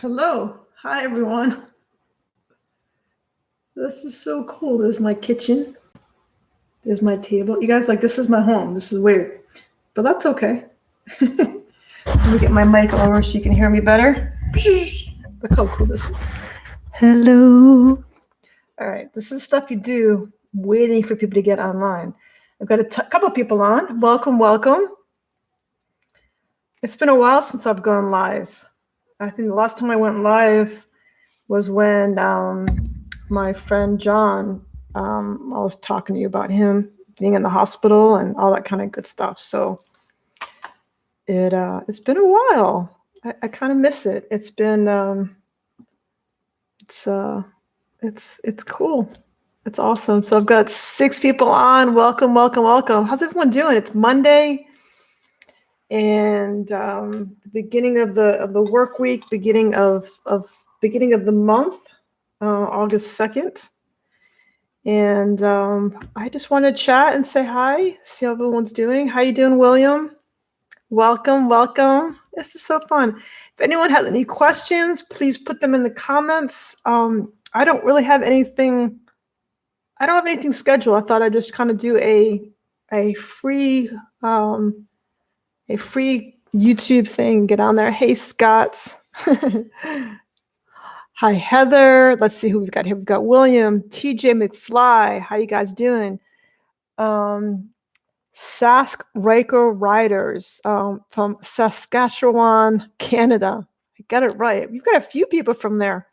Hello. Hi, everyone. This is so cool. There's my kitchen. There's my table. You guys, like, this is my home. This is weird, but that's okay. Let me get my mic over so you can hear me better. Look how cool this is. Hello. All right. This is stuff you do waiting for people to get online. I've got a couple people on. Welcome, welcome. It's been a while since I've gone live. I think the last time I went live was when my friend John, I was talking to you about him being in the hospital and all that kind of good stuff. So it's been a while. I kind of miss it. It's been it's cool. It's awesome. So I've got 6 people on. Welcome, welcome, welcome. How's everyone doing? It's Monday, and the beginning of the work week, beginning of the month, August 2nd. And I just want to chat and say hi, see how everyone's doing. How you doing, William? Welcome, welcome. This is so fun. If anyone has any questions, please put them in the comments. I don't really have anything. I don't have anything scheduled. I thought I'd just kind of do a free YouTube thing. Get on there. Hey, Scott. Hi, Heather. Let's see who we've got here. We've got William, TJ McFly. How you guys doing? Sask Ryker Riders from Saskatchewan, Canada. I got it right. We've got a few people from there.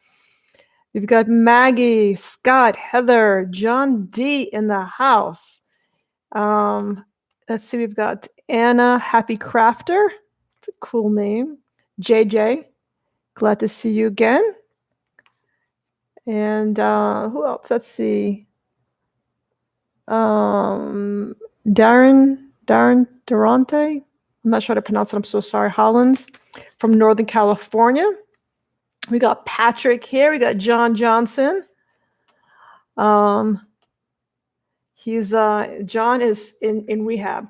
We've got Maggie, Scott, Heather, John D in the house. Let's see. We've got Anna, Happy Crafter. It's a cool name. JJ, glad to see you again. And who else? Let's see. Darren Durante. I'm not sure how to pronounce it. I'm so sorry. Hollins from Northern California. We got Patrick here. We got John Johnson. John is in rehab.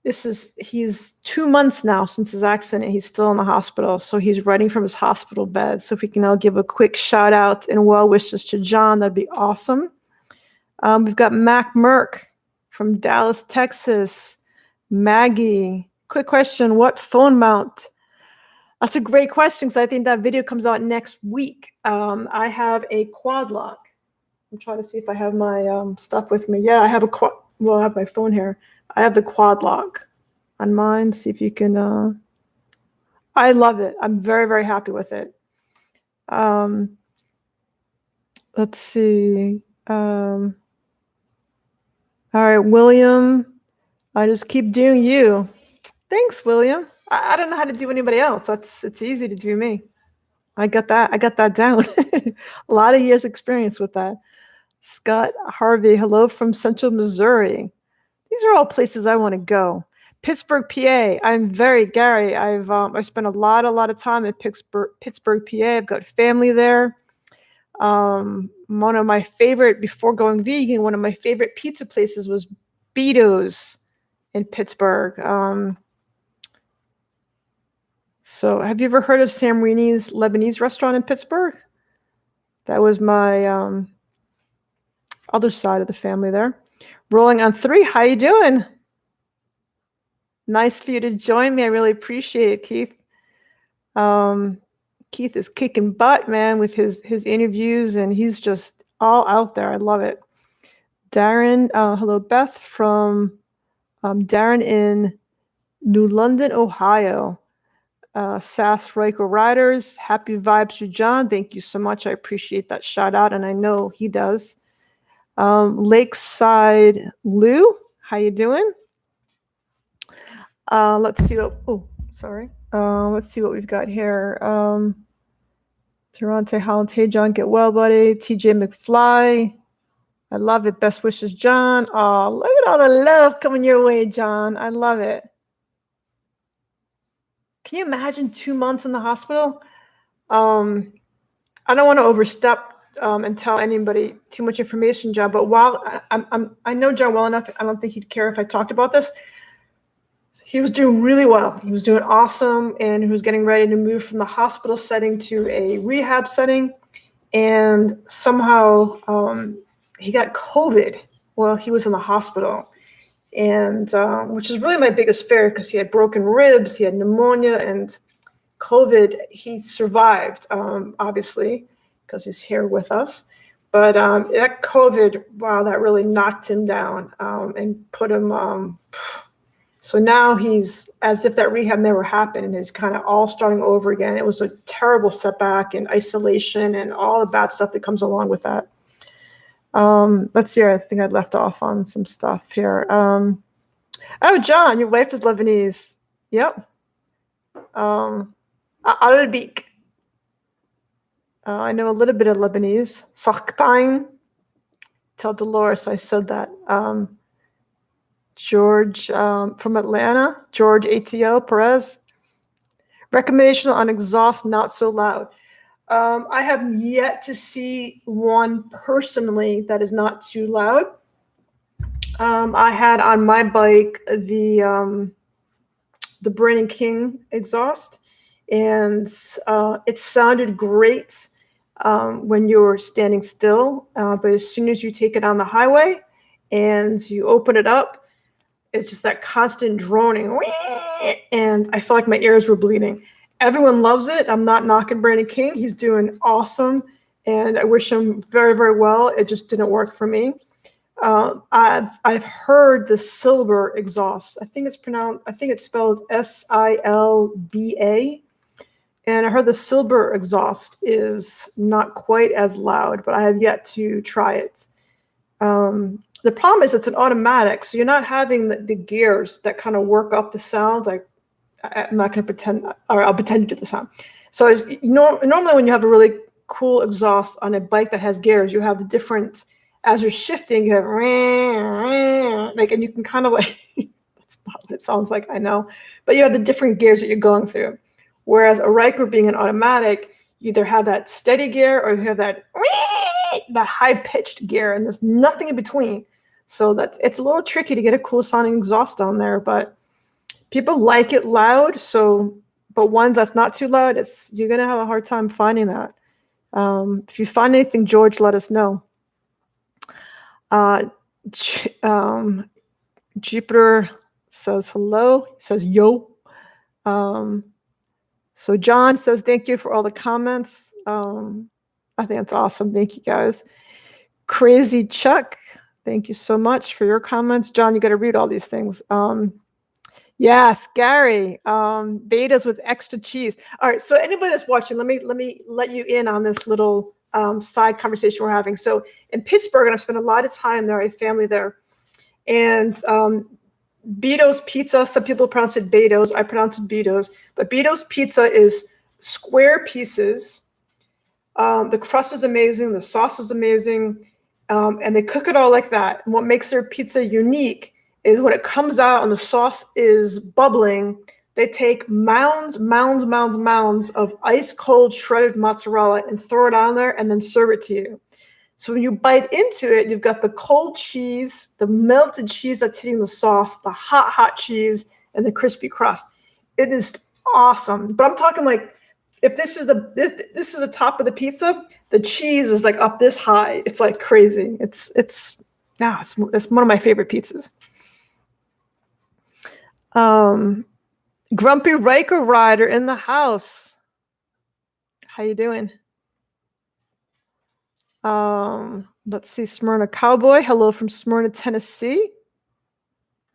He's 2 months now since his accident. He's still in the hospital, so he's writing from his hospital bed. So if we can all give a quick shout out and well wishes to John, that'd be awesome. We've got Mac Merck from Dallas, Texas. Maggie, quick question: what phone mount? That's a great question because I think that video comes out next week. I have a quad lock. I'm trying to see if I have my stuff with me. Yeah, I have I have my phone here. I have the quad lock on mine. See if you can. I love it. I'm very, very happy with it. Let's see. All right, William. I just keep doing you. Thanks, William. I don't know how to do anybody else. It's easy to do me. I got that down. A lot of years experience with that. Scott Harvey, hello from Central Missouri. These are all places I want to go. Pittsburgh, PA. I'm very Gary. I've spent a lot of time in Pittsburgh, PA. I've got family there. One of my favorite, before going vegan, one of my favorite pizza places was Beato's in Pittsburgh. So have you ever heard of Sam Rini's Lebanese restaurant in Pittsburgh? That was my other side of the family there. Rolling on 3. How you doing? Nice for you to join me. I really appreciate it, Keith. Keith is kicking butt, man, with his interviews, and he's just all out there. I love it. Darren, hello, Beth from Darren in New London, Ohio. Sass Ryker Riders, happy vibes to John. Thank you so much. I appreciate that shout out, and I know he does. Lakeside Lou, how you doing? Let's see what. Let's see what we've got here. Toronto Holland, hey John, get well, buddy. TJ McFly, I love it. Best wishes, John. Oh, look at all the love coming your way, John. I love it. Can you imagine 2 months in the hospital? I don't want to overstep and tell anybody too much information, John. But while I know John well enough, I don't think he'd care if I talked about this. He was doing really well. He was doing awesome, and he was getting ready to move from the hospital setting to a rehab setting. And somehow he got COVID while he was in the hospital, and which is really my biggest fear because he had broken ribs, he had pneumonia, and COVID. He survived, obviously, because he's here with us. But that COVID, wow, that really knocked him down and put him. So now he's as if that rehab never happened, and he's kind of all starting over again. It was a terrible setback and isolation and all the bad stuff that comes along with that. Let's see. I think I left off on some stuff here. Oh, John, your wife is Lebanese. Yep. Arabic. I know a little bit of Lebanese. Saktain. Tell Dolores I said that. George from Atlanta. George ATO Perez. Recommendation on exhaust not so loud. I have yet to see one personally that is not too loud. I had on my bike the Brandon King exhaust, and it sounded great when you were standing still. But as soon as you take it on the highway and you open it up, it's just that constant droning, and I felt like my ears were bleeding. Everyone loves it. I'm not knocking Brandon King. He's doing awesome, and I wish him very, very well. It just didn't work for me. I've heard the Silver exhaust. I think it's spelled Silba, and I heard the Silver exhaust is not quite as loud, but I have yet to try it. The problem is it's an automatic, so you're not having the gears that kind of work up the sound. Like I'm not going to pretend, or I'll pretend to do the sound. So normally when you have a really cool exhaust on a bike that has gears, you have the different, as you're shifting, you have like, and you can kind of like, that's not what it sounds like, I know, but you have the different gears that you're going through. Whereas a Ryker being an automatic, you either have that steady gear or you have that high-pitched gear, and there's nothing in between. So it's a little tricky to get a cool sounding exhaust on there, but people like it loud. So, but one that's not too loud, you're gonna have a hard time finding that. If you find anything, George, let us know. Jupiter says hello. He says yo. So John says thank you for all the comments. I think that's awesome. Thank you, guys. Crazy Chuck, thank you so much for your comments. John, you got to read all these things. Yes, Gary, betas with extra cheese. All right, so anybody that's watching, let me let you in on this little side conversation we're having. So in Pittsburgh, and I've spent a lot of time there, I have family there, and Beto's Pizza, some people pronounce it Beto's, I pronounce it Beto's, but Beto's Pizza is square pieces. The crust is amazing, the sauce is amazing, and they cook it all like that. And what makes their pizza unique is when it comes out and the sauce is bubbling, they take mounds of ice cold shredded mozzarella and throw it on there and then serve it to you. So when you bite into it, you've got the cold cheese, the melted cheese that's hitting the sauce, the hot cheese, and the crispy crust. It is awesome. But I'm talking like, if this is the top of the pizza, the cheese is like up this high. It's like crazy. It's one of my favorite pizzas. Grumpy Riker Rider in the house. How you doing? Let's see, Smyrna Cowboy. Hello from Smyrna, Tennessee.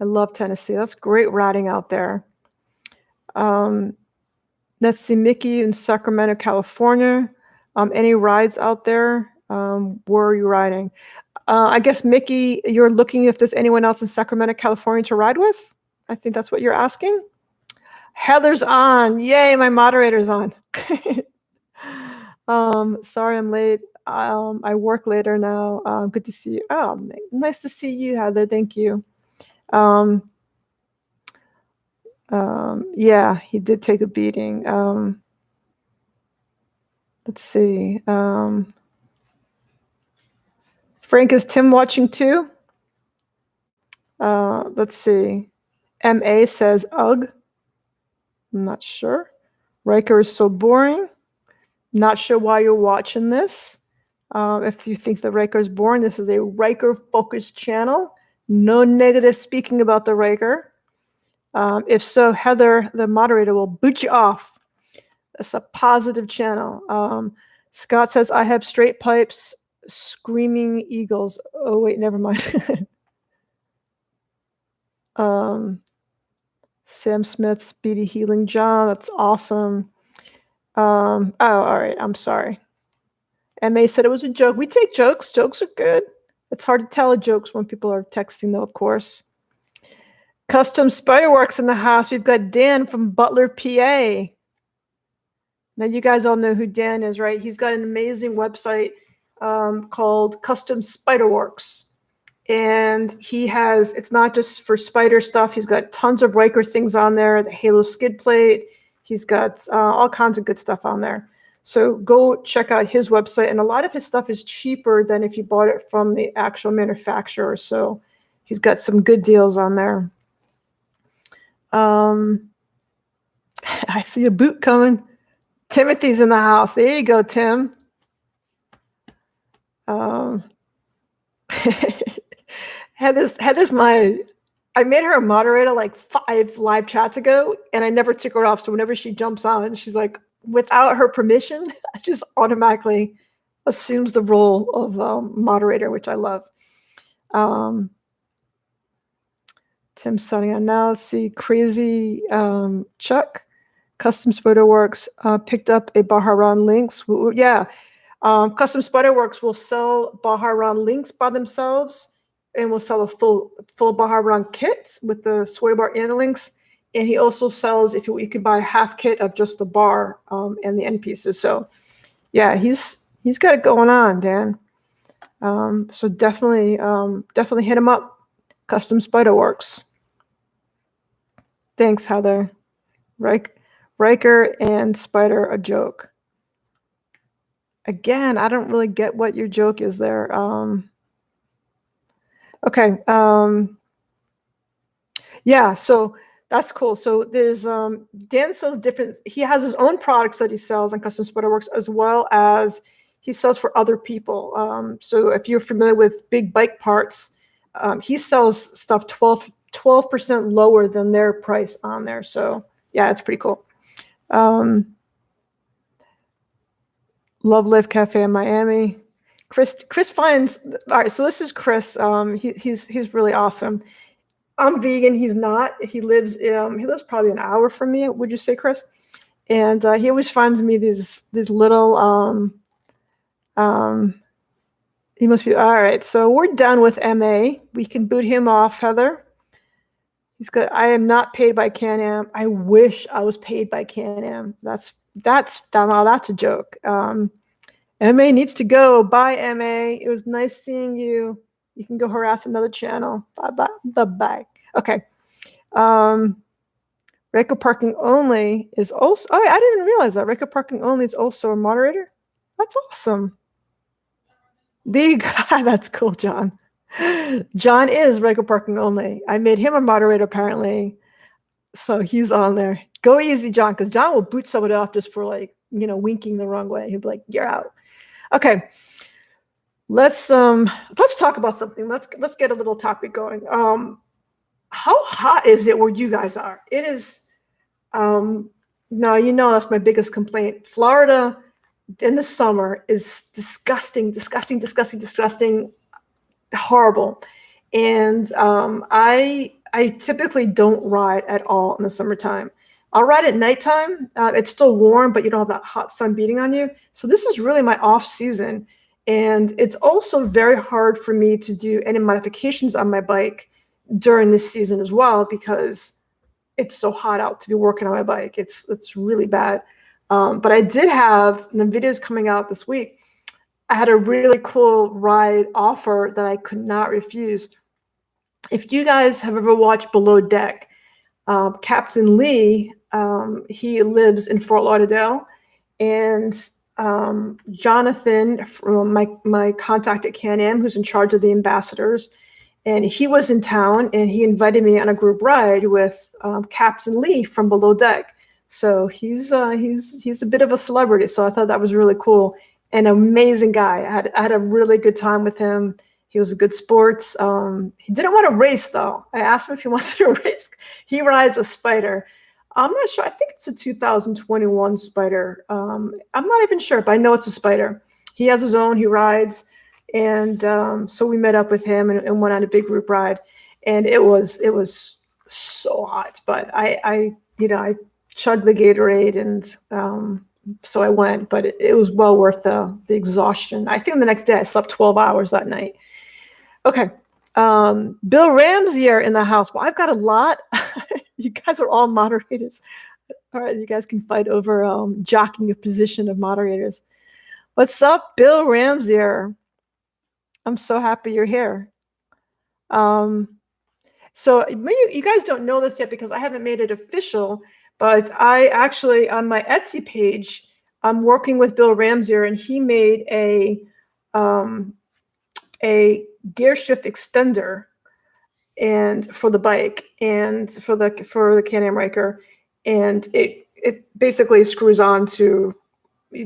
I love Tennessee. That's great riding out there. Let's see, Mickey in Sacramento, California. Any rides out there? Where are you riding? I guess, Mickey, you're looking if there's anyone else in Sacramento, California to ride with? I think that's what you're asking. Heather's on. Yay, my moderator's on. Sorry I'm late. I work later now. Good to see you. Oh, nice to see you, Heather. Thank you. Yeah, he did take a beating. Let's see. Frank, is Tim watching too? Let's see. MA says, ugh. I'm not sure. Riker is so boring. Not sure why you're watching this. If you think that Riker is boring, this is a Riker-focused channel. No negative speaking about the Riker. If so, Heather, the moderator, will boot you off. That's a positive channel. Scott says, I have straight pipes, screaming eagles. Oh, wait, never mind. Sam Smith, Speedy Healing John, that's awesome. Oh, all right, I'm sorry. MA said it was a joke. We take jokes. Jokes are good. It's hard to tell jokes when people are texting, though, of course. Custom Spiderworks in the house. We've got Dan from Butler, PA. Now, you guys all know who Dan is, right? He's got an amazing website called Custom Spiderworks. And he has, it's not just for spider stuff. He's got tons of Ryker things on there, the Halo skid plate. He's got all kinds of good stuff on there. So go check out his website. And a lot of his stuff is cheaper than if you bought it from the actual manufacturer. So he's got some good deals on there. I see a boot coming. Timothy's in the house. There you go, Tim. I made her a moderator like 5 live chats ago, and I never took her off. So whenever she jumps on, she's like, without her permission, I just automatically assumes the role of moderator, which I love. Tim's signing on now. Let's see. Crazy Chuck, Custom Spiderworks picked up a Baharan links. Yeah. Custom Spiderworks will sell Baharan links by themselves, and will sell a full Baharan kit with the sway bar and the links. And he also sells, if you could buy a half kit of just the bar and the end pieces. So yeah, he's got it going on, Dan. So definitely hit him up. Custom Spiderworks. Thanks, Heather. Riker and Spider, a joke. Again, I don't really get what your joke is there. Okay. Yeah, so that's cool. So there's Dan sells different, he has his own products that he sells on Custom Spiderworks, as well as he sells for other people. So if you're familiar with big bike parts, he sells stuff 12% lower than their price on there. So yeah, it's pretty cool. Love Live Cafe in Miami. Chris finds, all right, so this is Chris. He's really awesome. I'm vegan. He's not. He lives probably an hour from me. Would you say, Chris? And he always finds me these little. He must be all right. So we're done with MA. We can boot him off, Heather. He's good. I am not paid by Can-Am. I wish I was paid by Can-Am. That's a joke. MA needs to go. Bye, MA. It was nice seeing you. You can go harass another channel. Bye-bye. Okay. Ryker Parking Only is also, oh, I didn't even realize that. Ryker Parking Only is also a moderator. That's awesome. There you go. That's cool, John. John is Ryker Parking Only. I made him a moderator, apparently. So he's on there. Go easy, John, because John will boot somebody off just for winking the wrong way. He'll be like, you're out. Okay. Let's talk about something. Let's get a little topic going. How hot is it where you guys are? It is now that's my biggest complaint. Florida in the summer is disgusting, horrible. And I typically don't ride at all in the summertime. I'll ride at nighttime. It's still warm, but you don't have that hot sun beating on you. So this is really my off season. And it's also very hard for me to do any modifications on my bike during this season as well, because it's so hot out to be working on my bike. It's really bad. But I did have, and the video's coming out this week, I had a really cool ride offer that I could not refuse. If you guys have ever watched Below Deck, Captain Lee, he lives in Fort Lauderdale, and Jonathan, from my contact at Can-Am, who's in charge of the ambassadors, and he was in town, and he invited me on a group ride with Captain Lee from Below Deck. So he's a bit of a celebrity. So I thought that was really cool. An amazing guy. I had a really good time with him. He was a good sports. He didn't want to race though. I asked him if he wants to race. He rides a Spider. I'm not sure. I think it's a 2021 Spider. I'm not even sure, but I know it's a Spider. He has his own. He rides, and so we met up with him and went on a big group ride, and it was so hot. But I chugged the Gatorade, and so I went. But it was well worth the exhaustion. I think the next day I slept 12 hours that night. Okay. Bill Ramsey are in the house. Well, I've got a lot. You guys are all moderators. All right, you guys can fight over jockeying the position of moderators. What's up, Bill Ramsey? I'm so happy you're here. So maybe you guys don't know this yet because I haven't made it official, but I actually, on my Etsy page, I'm working with Bill Ramsey, and he made a gear shift extender and for the bike and for the Can-Am Ryker, and it basically screws on to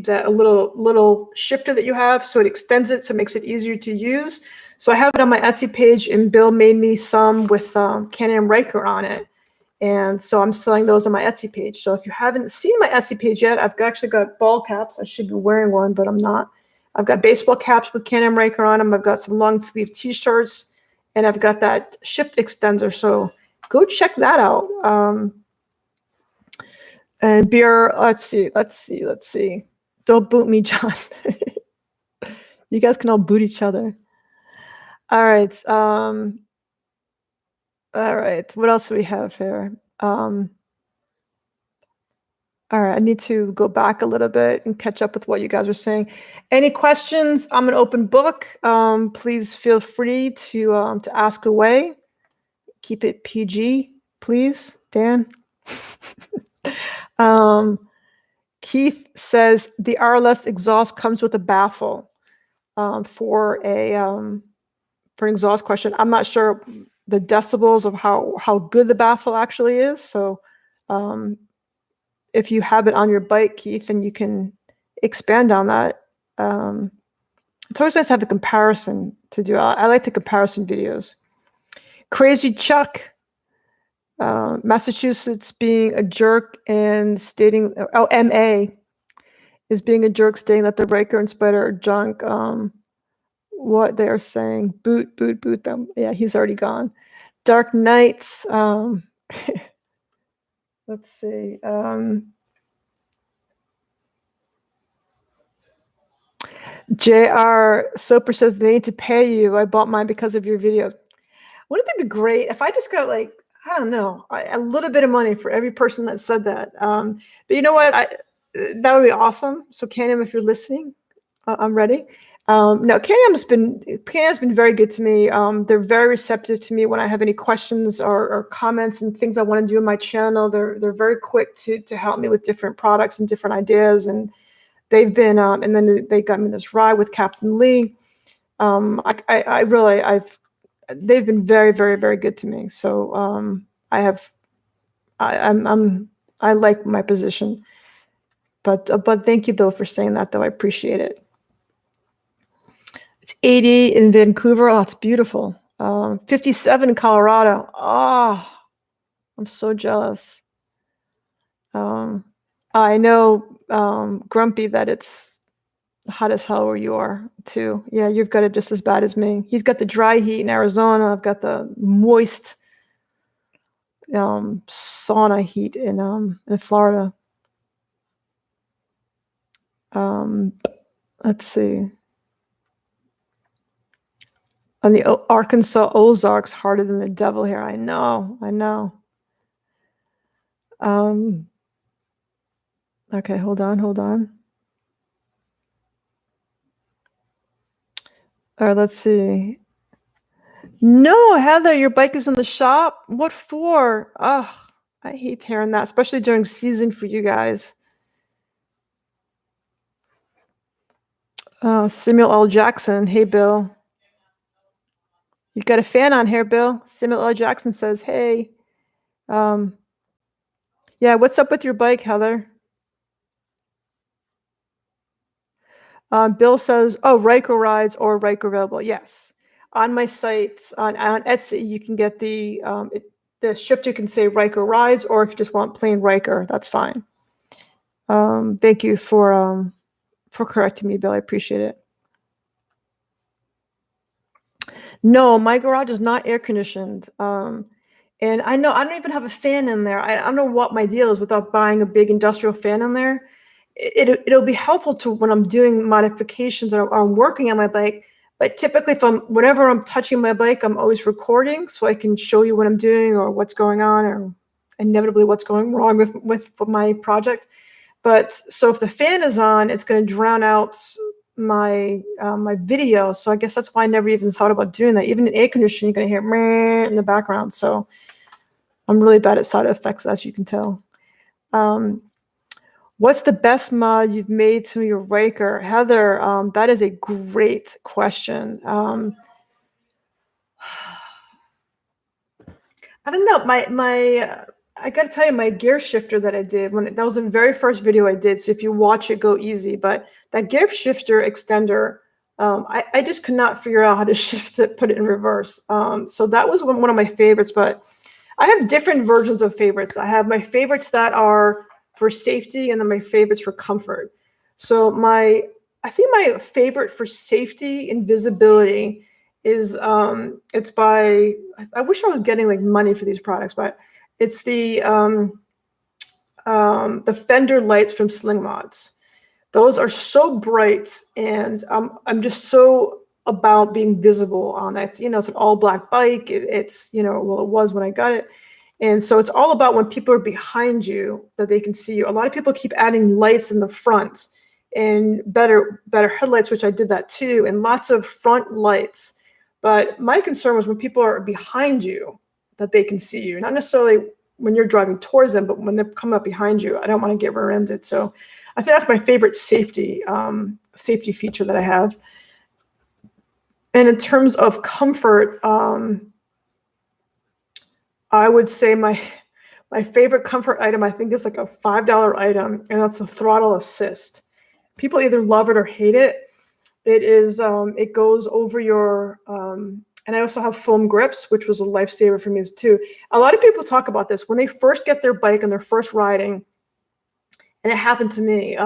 that a little shifter that you have, so it extends it, so it makes it easier to use. So I have it on my Etsy page, and Bill made me some with Can-Am Ryker on it, and so I'm selling those on my Etsy page. So if you haven't seen my Etsy page yet, I've actually got ball caps. I should be wearing one, but I'm not. I've got baseball caps with Can-Am Ryker on them. I've got some long sleeve T-shirts, and I've got that shift extender. So go check that out. And beer, let's see. Don't boot me, John. You guys can all boot each other. All right. All right. What else do we have here? All right. I need to go back a little bit and catch up with what you guys are saying. Any questions? I'm an open book. Please feel free to ask away. Keep it PG, please, Dan. Keith says the RLS exhaust comes with a baffle for an exhaust question. I'm not sure the decibels of how good the baffle actually is. So if you have it on your bike, Keith, and you can expand on that. It's always nice to have the comparison to do. I like the comparison videos. Crazy Chuck. Massachusetts being a jerk and stating, MA is being a jerk, stating that the Riker and Spider are junk. What they are saying, boot them. Yeah, he's already gone. Dark Knights. Let's see. JR Soper says they need to pay you. I bought mine because of your video. Wouldn't that be great if I just got like, I don't know, a little bit of money for every person that said that. But you know what? That would be awesome. So Can-Am, if you're listening, I'm ready. No, Can-Am's been very good to me. They're very receptive to me when I have any questions or comments and things I want to do in my channel. They're very quick to help me with different products and different ideas. And they've been, and then they got me this ride with Captain Lee. They've been very, very, very good to me. So I like my position. But thank you though for saying that though. I appreciate it. It's 80 in Vancouver. Oh, it's beautiful. 57 in Colorado. Oh, I'm so jealous. I know, Grumpy, that it's hot as hell where you are too. Yeah, you've got it just as bad as me. He's got the dry heat in Arizona. I've got the moist sauna heat in Florida. Let's see. On the Arkansas Ozarks, harder than the devil here. I know. Okay, hold on. All right, let's see. No, Heather, your bike is in the shop. What for? Ugh, I hate hearing that, especially during season for you guys. Samuel L. Jackson. Hey, Bill. You got a fan on here, Bill. Samuel L. Jackson says, hey. Yeah, what's up with your bike, Heather? Bill says, oh, Ryker Rides or Ryker available. Yes. On my site, on Etsy, you can get the shifter can say Ryker Rides, or if you just want plain Ryker, that's fine. Thank you for correcting me, Bill. I appreciate it. No, my garage is not air conditioned. And I know I don't even have a fan in there. I don't know what my deal is without buying a big industrial fan in there. It'll be helpful to when I'm doing modifications or I'm working on my bike. But typically, whenever I'm touching my bike, I'm always recording so I can show you what I'm doing or what's going on or inevitably what's going wrong with my project. But so if the fan is on, it's going to drown out my video. So I guess that's why I never even thought about doing that. Even in air conditioning, you're going to hear meh in the background. So I'm really bad at side effects, as you can tell. What's the best mod you've made to your Ryker? Heather, that is a great question. I don't know. I got to tell you, my gear shifter that I did, that was the very first video I did. So if you watch it, go easy. But that gear shifter extender, I just could not figure out how to shift it, put it in reverse. So that was one of my favorites. But I have different versions of favorites. I have my favorites that are for safety and then my favorites for comfort. So I think my favorite for safety and visibility is it's by, I wish I was getting like money for these products, but it's the Fender Lights from Sling Mods. Those are so bright, and I'm just so about being visible on it. It's an all black bike. It was when I got it. And so it's all about when people are behind you that they can see you. A lot of people keep adding lights in the front and better headlights, which I did that too, and lots of front lights. But my concern was when people are behind you that they can see you, not necessarily when you're driving towards them, but when they're coming up behind you. I don't want to get rear-ended. So I think that's my favorite safety feature that I have. And in terms of comfort, I would say my favorite comfort item, I think, is like a $5 item, and that's the throttle assist. People either love it or hate it. It is, it goes over your, and I also have foam grips, which was a lifesaver for me too. A lot of people talk about this when they first get their bike and they're first riding, and it happened to me.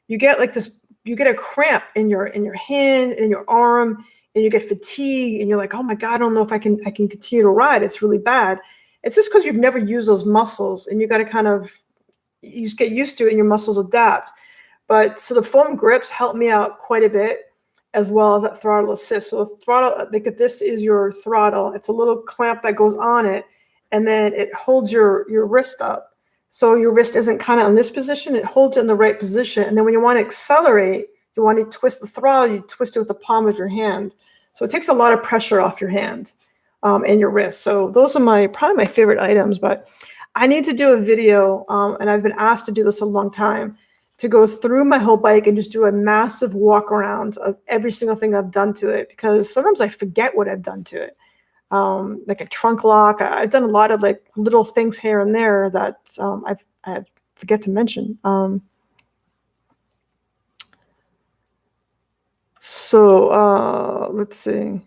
You get like this, you get a cramp in your hand, in your arm, and you get fatigue, and you're like, oh my God, I don't know if I can continue to ride. It's really bad. It's just because you've never used those muscles, and you got to you just get used to it and your muscles adapt. But so the foam grips help me out quite a bit, as well as that throttle assist. So the throttle, like if this is your throttle, it's a little clamp that goes on it, and then it holds your wrist up. So your wrist isn't kind of in this position, it holds it in the right position. And then when you want to accelerate, you want to twist the throttle, you twist it with the palm of your hand. So it takes a lot of pressure off your hand and your wrist. So those are probably my favorite items, but I need to do a video, and I've been asked to do this a long time, to go through my whole bike and just do a massive walk around of every single thing I've done to it, because sometimes I forget what I've done to it. Like a trunk lock. I've done a lot of like little things here and there that I forget to mention. So let's see.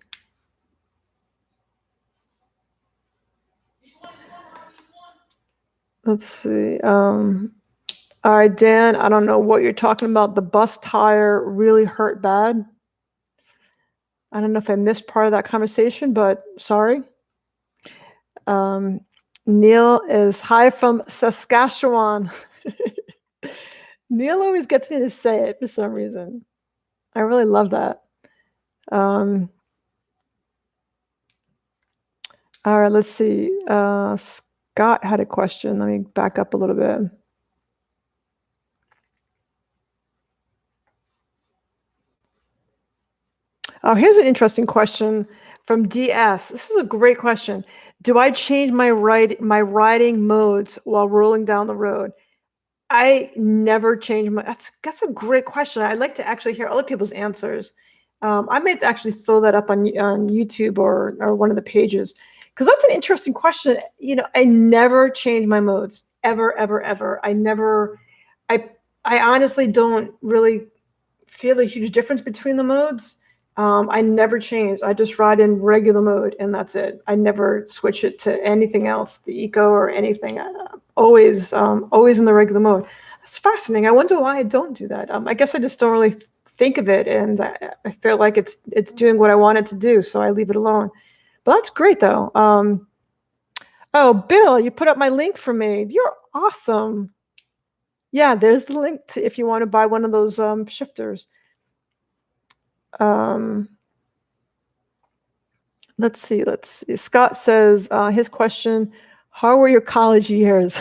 Let's see. All right, Dan, I don't know what you're talking about. The bus tire really hurt bad. I don't know if I missed part of that conversation, but sorry. Neil is hi from Saskatchewan. Neil always gets me to say it for some reason. I really love that. All right, let's see. Scott had a question. Let me back up a little bit. Oh, here's an interesting question from DS. This is a great question. Do I change my riding modes while rolling down the road? I never change my. That's a great question. I'd like to actually hear other people's answers. I may actually throw that up on YouTube or one of the pages, because that's an interesting question. I never change my modes ever, ever, ever. I honestly don't really feel a huge difference between the modes. I never change. I just ride in regular mode, and that's it. I never switch it to anything else, the eco or anything. Always in the regular mode. That's fascinating. I wonder why I don't do that. I guess I just don't really think of it, and I feel like it's doing what I want it to do, so I leave it alone. But that's great, though. Oh, Bill, you put up my link for me. You're awesome. Yeah, there's the link to if you want to buy one of those shifters. Let's see. Scott says his question: how were your college years?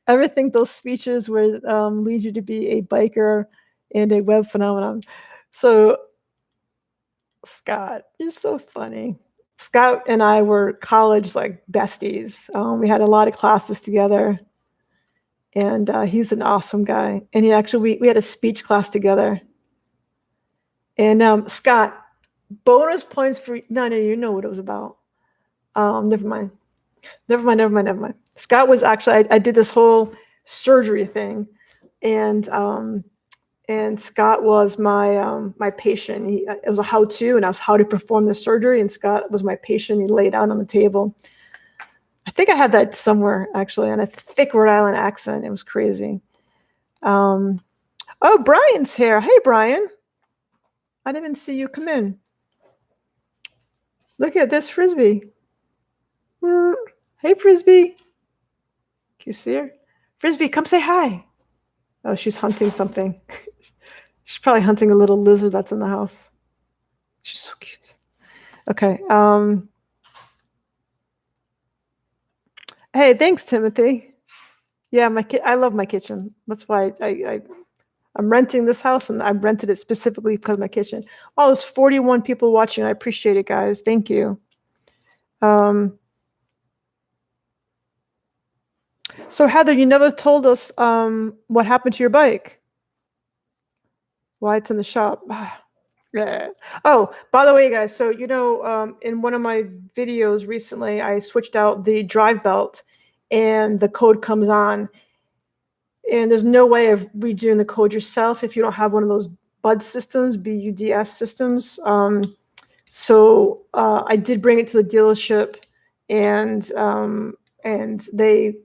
Ever think those speeches would lead you to be a biker and a web phenomenon? So, Scott, you're so funny. Scott and I were college like besties. We had a lot of classes together, and he's an awesome guy. And he actually we had a speech class together. And Scott, bonus points for no, you know what it was about. Never mind. Scott was actually I did this whole surgery thing, and Scott was my patient. It was a how-to, and I was how to perform the surgery, and Scott was my patient. He laid out on the table. I think I had that somewhere actually, on a thick Rhode Island accent. It was crazy. Oh, Brian's here. Hey, Brian. I didn't even see you come in. Look at this Frisbee. Hey, Frisbee. Can you see her? Frisbee, come say hi. Oh, she's hunting something. She's probably hunting a little lizard that's in the house. She's so cute. Okay. Hey, thanks, Timothy. Yeah, I love my kitchen. That's why I'm renting this house, and I've rented it specifically because of my kitchen. Oh, there's 41 people watching. I appreciate it, guys. Thank you. So Heather, you never told us what happened to your bike. Why it's in the shop. Yeah. Oh, by the way, guys, so in one of my videos recently, I switched out the drive belt, and the code comes on, and there's no way of redoing the code yourself if you don't have one of those BUD systems, BUDS systems. So I did bring it to the dealership, and they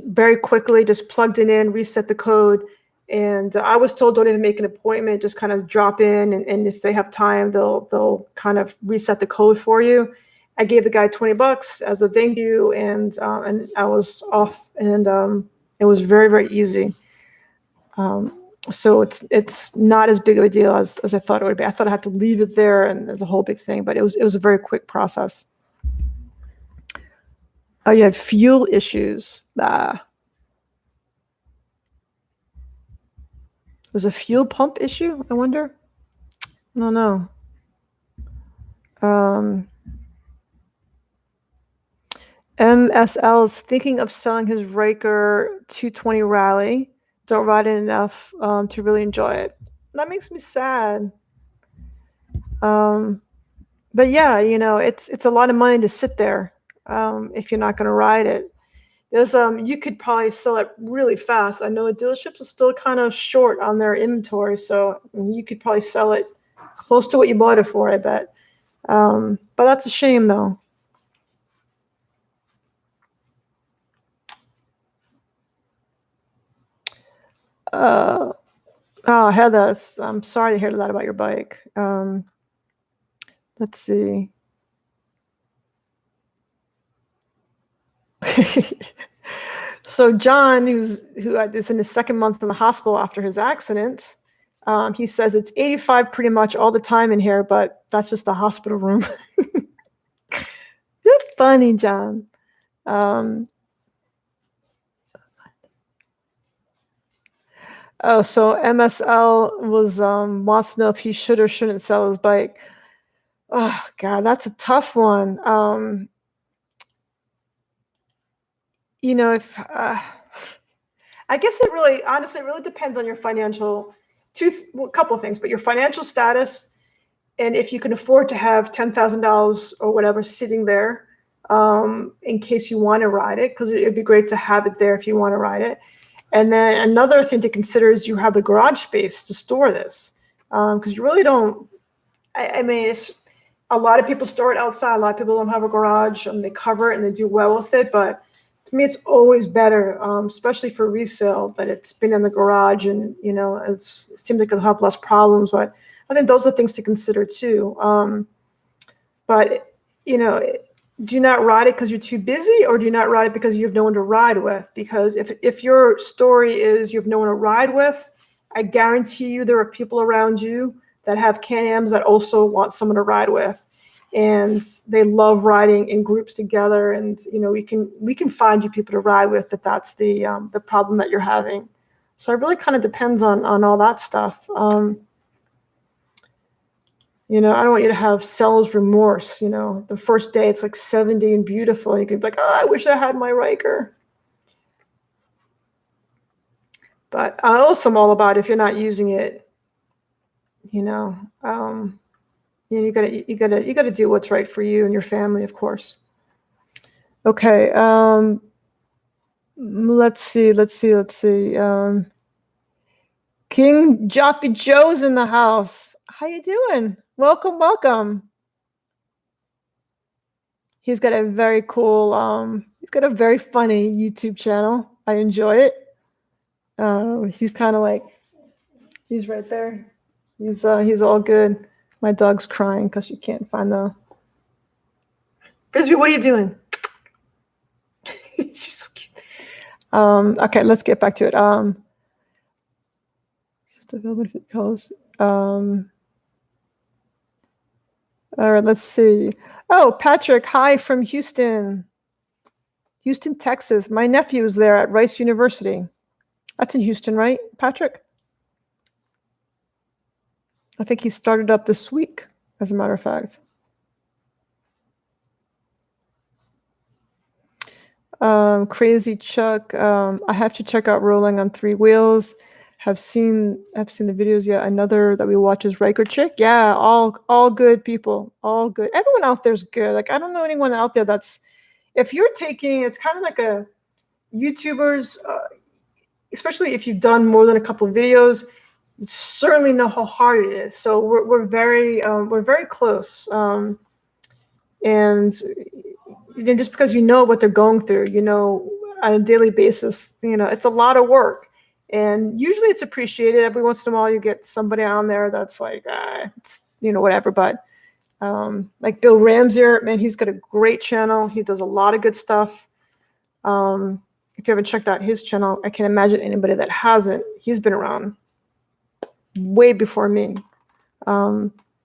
very quickly just plugged it in, reset the code. And I was told, don't even make an appointment, just kind of drop in, and if they have time, they'll kind of reset the code for you. I gave the guy $20 as a thank you, and I was off, and it was very, very easy. So it's not as big of a deal as I thought it would be. I thought I had to leave it there, and there's a whole big thing, but it was a very quick process. Oh, you had fuel issues. Was a fuel pump issue, I wonder? I don't know. MSL is thinking of selling his Ryker 220 Rally. Don't ride it enough to really enjoy it. That makes me sad. But yeah, it's a lot of money to sit there if you're not going to ride it. There's you could probably sell it really fast. I know the dealerships are still kind of short on their inventory, so you could probably sell it close to what you bought it for, I bet. But that's a shame, though. Oh, Heather, I'm sorry to hear that about your bike. Let's see. So John, who is in his second month in the hospital after his accident, he says it's 85 pretty much all the time in here, but that's just the hospital room. You're funny, John. Oh, so MSL wants to know if he should or shouldn't sell his bike. Oh God, that's a tough one. If I guess honestly, it really depends on your financial. a couple of things, but your financial status, and if you can afford to have $10,000 or whatever sitting there in case you want to ride it, because it'd be great to have it there if you want to ride it. And then another thing to consider is you have the garage space to store this, because you really don't. I mean, it's a lot of people store it outside. A lot of people don't have a garage, and they cover it and they do well with it. But to me, it's always better, especially for resale, that it's been in the garage, and it seems like it'll have less problems. But I think those are things to consider too. But do you not ride it because you're too busy, or do you not ride it because you have no one to ride with? Because if your story is you have no one to ride with, I guarantee you there are people around you that have Can-Ams that also want someone to ride with, and they love riding in groups together. And we can find you people to ride with if that's the problem that you're having. So it really kind of depends on all that stuff. I don't want you to have seller's remorse. The first day it's like 70 and beautiful. You could be like, oh, I wish I had my Ryker. But I also am all about if you're not using it, you gotta do what's right for you and your family, of course. Okay. Let's see. King Joffy Joe's in the house. How you doing? Welcome. He's got a very cool, he's got a very funny YouTube channel. I enjoy it. He's kind of like, he's right there. He's all good. My dog's crying because she can't find the Frisbee. What are you doing? She's so cute. Okay, let's get back to it. Just available if it goes. All right, let's see. Oh, Patrick, hi from Houston, Texas. My nephew is there at Rice University. That's in Houston, right, Patrick? I think he started up this week, as a matter of fact. Crazy Chuck. I have to check out Rolling on Three Wheels. Have seen the videos. Yeah, another that we watch is Riker Chick. Yeah, all good people. All good. Everyone out there's good. Like, I don't know anyone out there that's, if you're taking, it's kind of like a YouTubers, especially if you've done more than a couple of videos, you certainly know how hard it is. So we're very close. And just because you know what they're going through, on a daily basis, it's a lot of work. And usually it's appreciated. Every once in a while you get somebody on there that's like, it's, whatever. But like Bill Ramsey, man, he's got a great channel. He does a lot of good stuff. If you haven't checked out his channel, I can't imagine anybody that hasn't. He's been around way before me.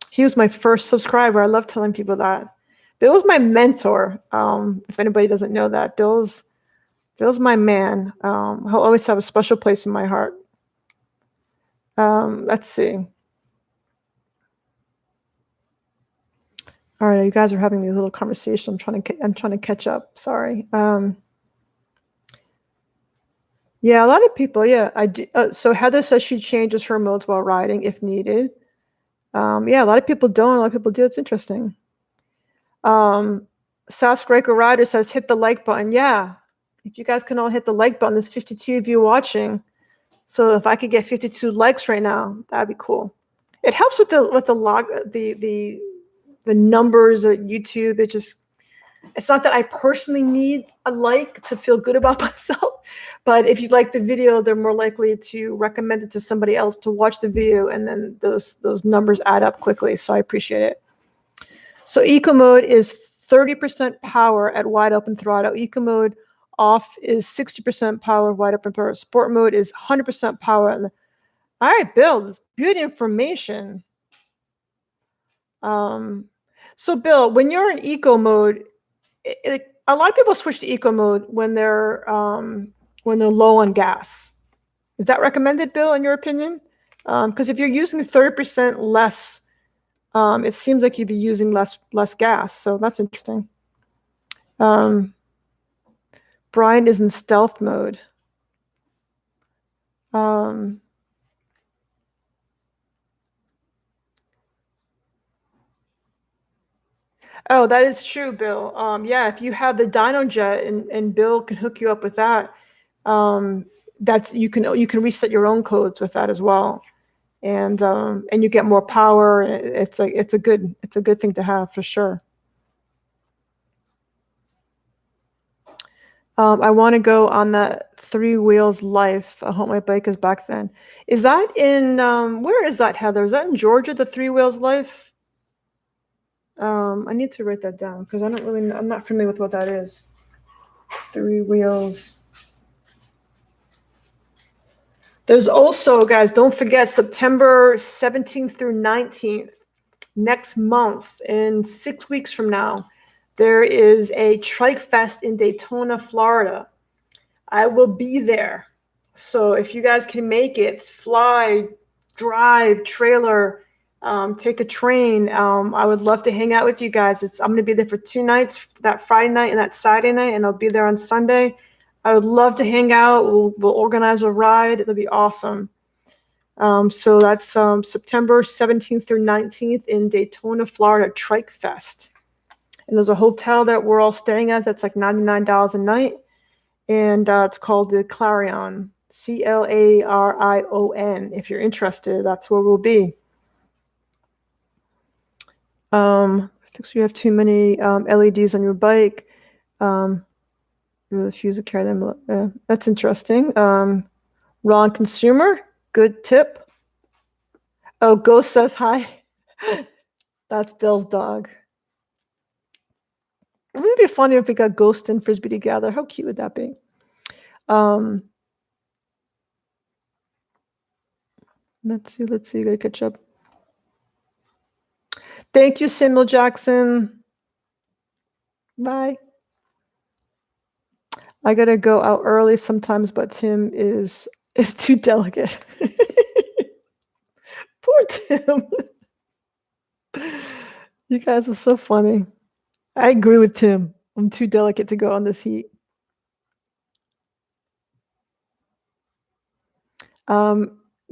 He was my first subscriber. I love telling people that. Bill was my mentor. If anybody doesn't know that, Bill's my man. He'll always have a special place in my heart. Let's see. All right, you guys are having these little conversations. I'm trying to catch up. Sorry. Yeah, a lot of people. Yeah, I do. So Heather says she changes her modes while riding if needed. Yeah, a lot of people don't. A lot of people do. It's interesting. Sask Riker Rider says hit the like button. Yeah, if you guys can all hit the like button, there's 52 of you watching. So if I could get 52 likes right now, that'd be cool. It helps with the log, the numbers at YouTube. It's not that I personally need a like to feel good about myself, but if you like the video, they're more likely to recommend it to somebody else to watch the video, and then those numbers add up quickly. So I appreciate it. So eco mode is 30% power at wide open throttle. Eco mode off is 60% power, wide open throttle. Sport mode is 100% power. All right, Bill, that's good information. So Bill, when you're in eco mode, a lot of people switch to eco mode when they're low on gas. Is that recommended, Bill, in your opinion? Because if you're using 30% less, it seems like you'd be using less gas. So that's interesting. Brian is in stealth mode. Oh, that is true, Bill. Yeah, if you have the Dino Jet and Bill can hook you up with that, um, that's you can reset your own codes with that as well, and you get more power. It's a good thing to have for sure. I want to go on that Three Wheels Life. I hope my bike is back then. Is that in where is that, Heather? Is that in Georgia, the Three Wheels Life? I need to write that down because I'm not familiar with what that is. Three Wheels. There's also, guys, don't forget September 17th through 19th, next month, in 6 weeks from now, there is a Trike Fest in Daytona, Florida. I will be there. So if you guys can make it, fly, drive, trailer, take a train. I would love to hang out with you guys. I'm going to be there for 2 nights, that Friday night and that Saturday night, and I'll be there on Sunday. I would love to hang out. We'll organize a ride. It'll be awesome. So that's September 17th through 19th in Daytona, Florida, Trike Fest. And there's a hotel that we're all staying at that's like $99 a night. And it's called the Clarion, Clarion. If you're interested, that's where we'll be. Because you have too many LEDs on your bike. Refuse to carry them. That's interesting. Ron Consumer, good tip. Oh, Ghost says hi. That's Bill's dog. Wouldn't it be funny if we got Ghost and Frisbee together? How cute would that be? Let's see. Gotta catch up. Thank you, Samuel Jackson. Bye. I gotta go out early sometimes, but Tim is too delicate. Poor Tim. You guys are so funny. I agree with Tim. I'm too delicate to go on this heat.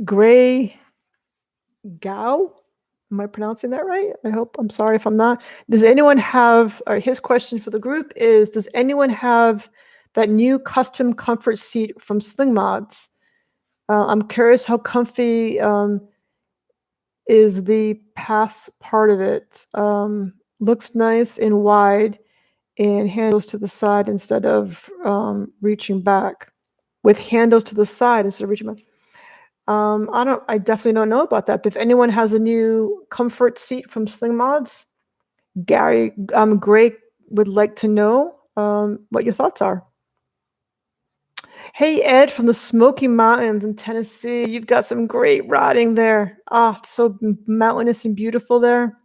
Gray Gao? Am I pronouncing that right? I'm sorry if I'm not. Does anyone have, or his question for the group is, does anyone have that new custom comfort seat from Sling Mods? I'm curious how comfy is the pass part of it. Looks nice and wide and handles to the side instead of reaching back. With handles to the side instead of reaching back. I definitely don't know about that. But if anyone has a new comfort seat from Sling Mods, Gray would like to know what your thoughts are. Hey, Ed from the Smoky Mountains in Tennessee. You've got some great riding there. Ah, so mountainous and beautiful there.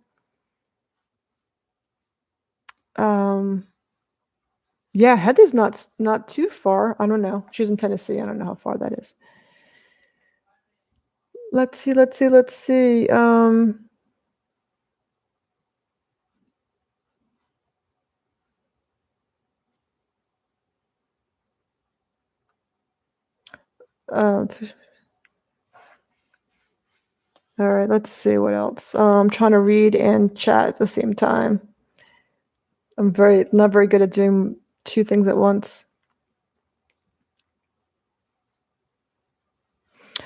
Yeah, Heather's not too far. I don't know. She's in Tennessee. I don't know how far that is. Let's see. All right, let's see what else. I'm trying to read and chat at the same time. I'm not very good at doing 2 things at once.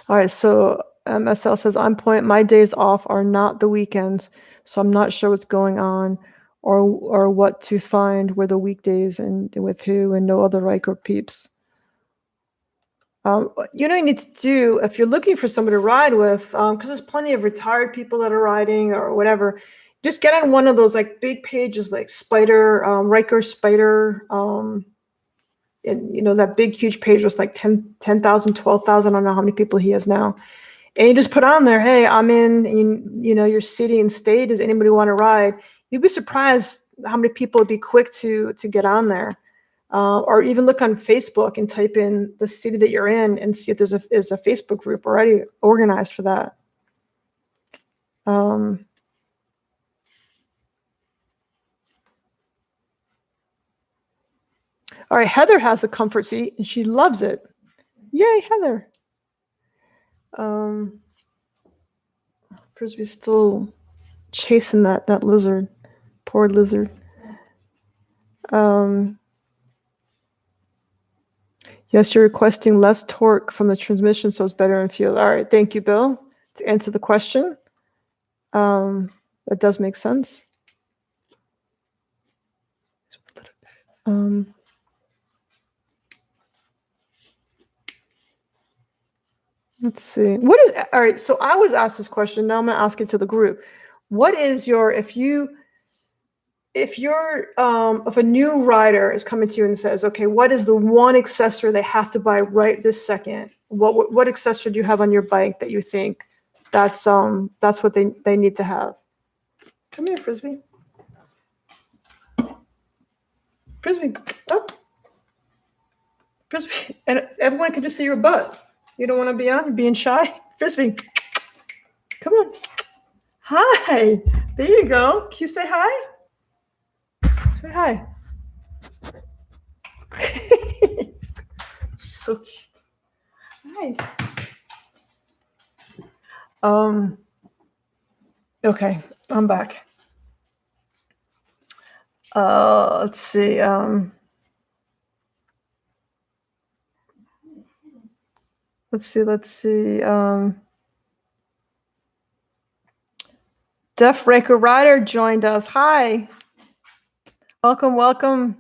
All right, so MSL says, on point, my days off are not the weekends, so I'm not sure what's going on or what to find where the weekdays and with who and no other Riker peeps. You need to do, if you're looking for somebody to ride with, because there's plenty of retired people that are riding or whatever, just get on one of those like big pages like Riker Spider, and that big huge page was like 10,000, 12,000. I don't know how many people he has now. And you just put on there, hey, I'm in your city and state. Does anybody want to ride? You'd be surprised how many people would be quick to get on there. Or even look on Facebook and type in the city that you're in and see if there's a Facebook group already organized for that. All right, Heather has the comfort seat and she loves it. Yay, Heather. Frisbee's still chasing that lizard. Poor lizard. Yes, you're requesting less torque from the transmission, so it's better in field. All right, thank you, Bill. To answer the question, that does make sense. Let's see. What is, all right, so I was asked this question. Now I'm going to ask it to the group. What is your, if a new rider is coming to you and says, okay, what is the one accessory they have to buy right this second? What accessory do you have on your bike that you think that's what they need to have? Come here, Frisbee. Frisbee. Oh. Frisbee. And everyone can just see your butt. You don't want to be on? You're being shy? Frisbee. Come on. Hi. There you go. Can you say hi? Say hi. She's so cute. Hi. Okay, I'm back. Let's see. Let's see. Deaf Riker Ryder joined us. Hi. Welcome.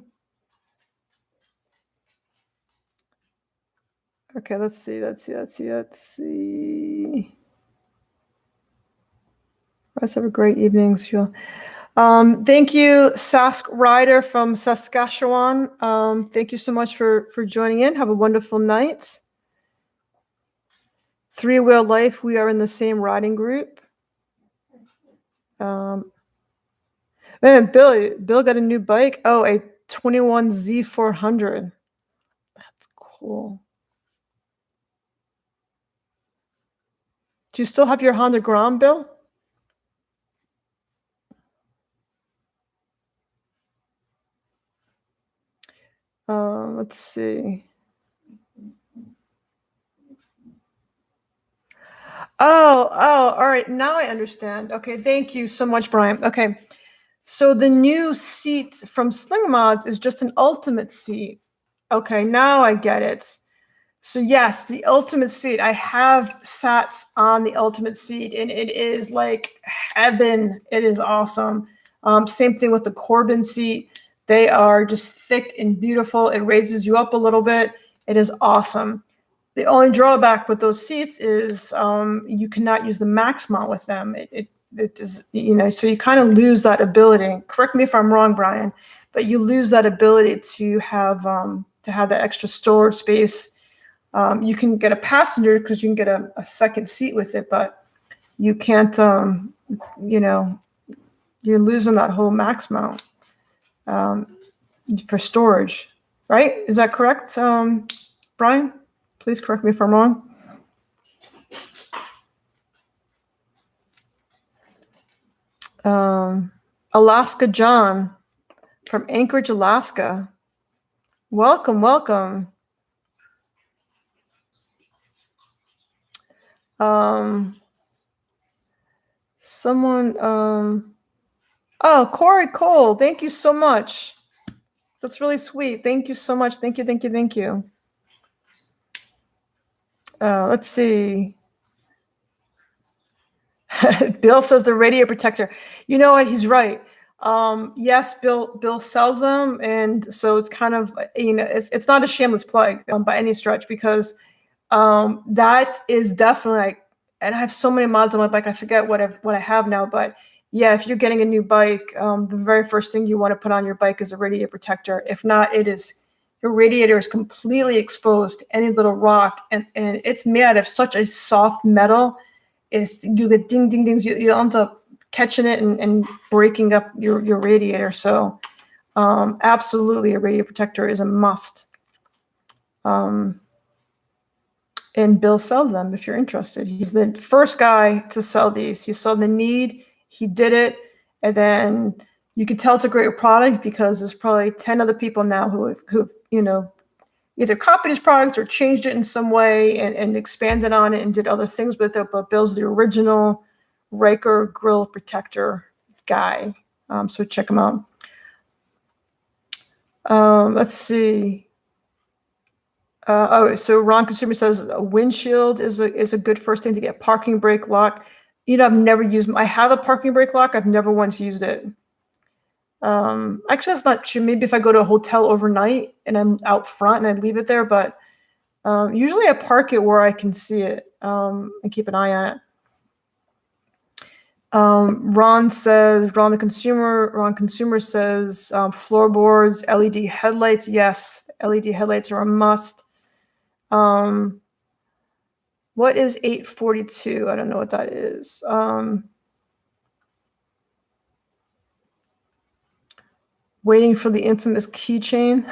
Okay, let's see. Let's have a great evening. Thank you, Sask Ryder from Saskatchewan. Thank you so much for joining in. Have a wonderful night. Three Wheel Life, we are in the same riding group. Man, Bill got a new bike. Oh, a 21 Z400. That's cool. Do you still have your Honda Grom, Bill? Let's see. Oh, all right. Now I understand. Okay, thank you so much, Brian. Okay, so the new seat from Sling Mods is just an ultimate seat. Okay, now I get it. So yes, the ultimate seat. I have sat on the ultimate seat, and it is like heaven. It is awesome. Same thing with the Corbin seat. They are just thick and beautiful. It raises you up a little bit. It is awesome. The only drawback with those seats is you cannot use the max mount with them. It is, so you kind of lose that ability. Correct me if I'm wrong, Brian, but you lose that ability to have that extra storage space. You can get a passenger because you can get a second seat with it, but you can't, you're losing that whole max mount for storage, right? Is that correct, Brian? Please correct me if I'm wrong. Alaska John from Anchorage, Alaska. Welcome. Corey Cole, thank you so much. That's really sweet. Thank you so much. Thank you. Let's see. Bill says the Radiator Protector. You know what? He's right. Yes, Bill sells them, and so it's kind of, it's not a shameless plug by any stretch, because that is definitely like, and I have so many mods on my bike, I forget what I have now, but yeah, if you're getting a new bike, the very first thing you want to put on your bike is a radiator protector. If not, your radiator is completely exposed to any little rock, and it's made out of such a soft metal. You get dings. You end up catching it and breaking up your radiator. So absolutely, a radiator protector is a must. And Bill sells them if you're interested. He's the first guy to sell these. He saw the need, he did it, and then you can tell it's a great product because there's probably 10 other people now who've either copied his product or changed it in some way and expanded on it and did other things with it. But Bill's the original Riker grill protector guy. So check them out. Let's see. So Ron Consumer says a windshield is a good first thing to get. Parking brake lock. I've never used. I have a parking brake lock. I've never once used it. Actually, that's not true. Maybe if I go to a hotel overnight and I'm out front and I leave it there, but usually I park it where I can see it and keep an eye on it. Ron Consumer says floorboards, LED headlights. Yes, LED headlights are a must. What is 842? I don't know what that is. Waiting for the infamous keychain.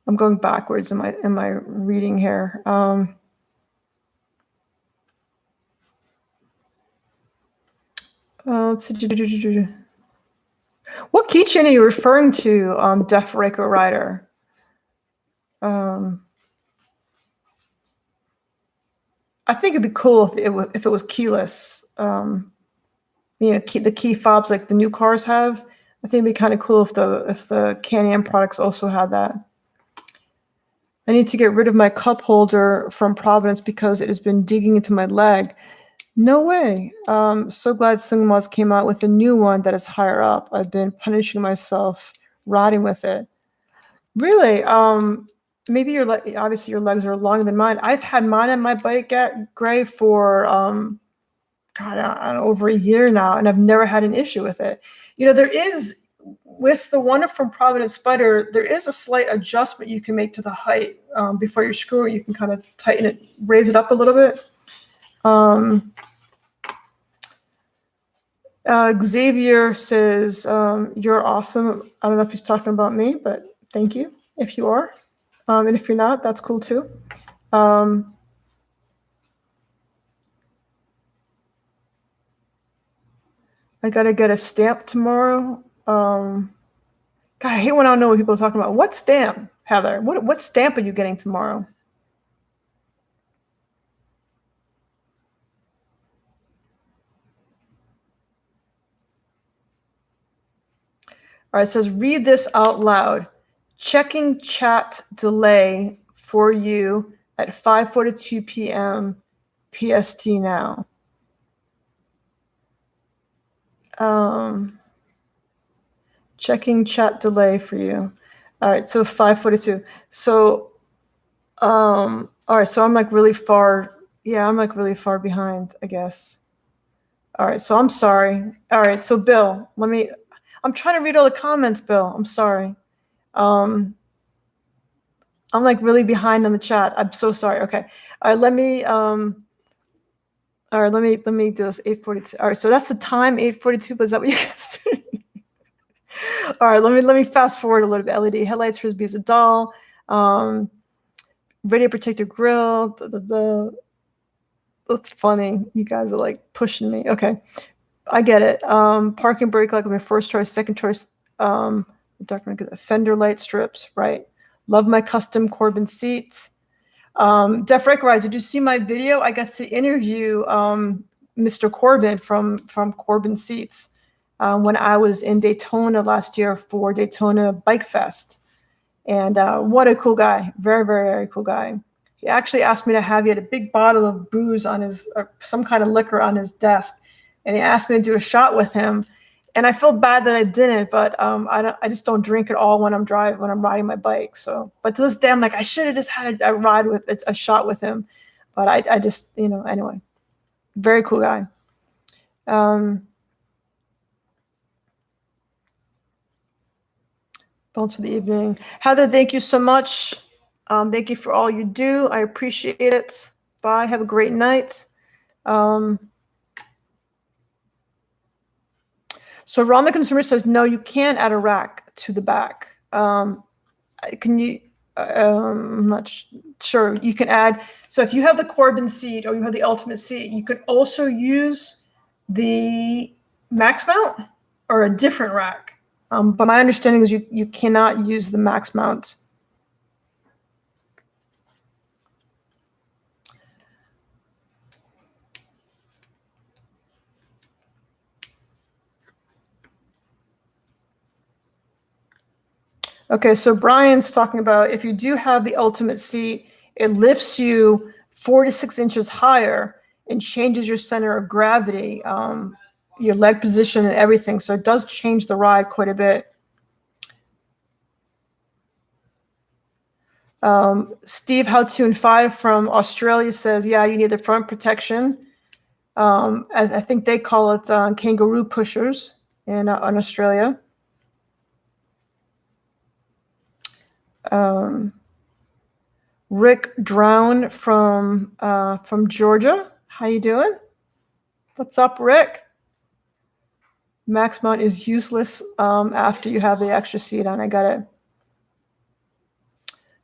I'm going backwards in my reading here. Let's see. What keychain are you referring to, Def Ryker Rider? I think it'd be cool if it was keyless. The key fobs like the new cars have. I think it'd be kind of cool if the Can-Am products also had that. I need to get rid of my cup holder from Providence because it has been digging into my leg. No way. So glad Singmods came out with a new one that is higher up. I've been punishing myself riding with it. Really? Maybe obviously your legs are longer than mine. I've had mine on my bike at Gray for over a year now, and I've never had an issue with it. There is, with the one from Providence Spider, there is a slight adjustment you can make to the height before you screw it. You can kind of tighten it, raise it up a little bit. Xavier says, you're awesome. I don't know if he's talking about me, but thank you if you are. And if you're not, that's cool too. I got to get a stamp tomorrow. God, I hate when I don't know what people are talking about. What stamp, Heather? What stamp are you getting tomorrow? All right, it says, read this out loud. Checking chat delay for you at 5:42 p.m. PST now. Checking chat delay for you. All right, so 5:42. So, all right, so I'm like really far. Yeah, I'm like really far behind, I guess. All right, so I'm sorry. All right, so Bill, I'm trying to read all the comments, Bill. I'm sorry. I'm like really behind on the chat. I'm so sorry. Okay. All right, let me do this. 8:42. All right, so that's the time, 8:42, but is that what you guys doing? All right, let me fast forward a little bit. LED headlights, Frisbee's a doll. Radiator Protector grill. That's funny. You guys are like pushing me. Okay, I get it. Parking brake like my first choice, second choice. Fender light strips, right? Love my custom Corbin seats. Def Ryder, did you see my video? I got to interview Mr. Corbin from Corbin Seats when I was in Daytona last year for Daytona Bike Fest. And what a cool guy. Very, very, very cool guy. He actually asked me to have, he had a big bottle of booze on his, or some kind of liquor on his desk. And he asked me to do a shot with him. And I felt bad that I didn't, but I just don't drink at all when I'm riding my bike. So, but to this day, I'm like, I should have just had a shot with him. But I just, anyway, very cool guy. Bones for the evening. Heather, thank you so much. Thank you for all you do. I appreciate it. Bye. Have a great night. So Ron the Consumer says, no, you can't add a rack to the back. Can you, I'm not sure. You can add, so if you have the Corbin seat or you have the Ultimate seat, you could also use the max mount or a different rack. But my understanding is you cannot use the max mount. Okay, so Brian's talking about if you do have the ultimate seat, it lifts you 4 to 6 inches higher and changes your center of gravity, your leg position and everything. So it does change the ride quite a bit. Steve Howtoon5 from Australia says, yeah, you need the front protection. I think they call it kangaroo pushers in Australia. Rick Drown from Georgia. How you doing? What's up, Rick? Max mount is useless after you have the extra seat on. I got it.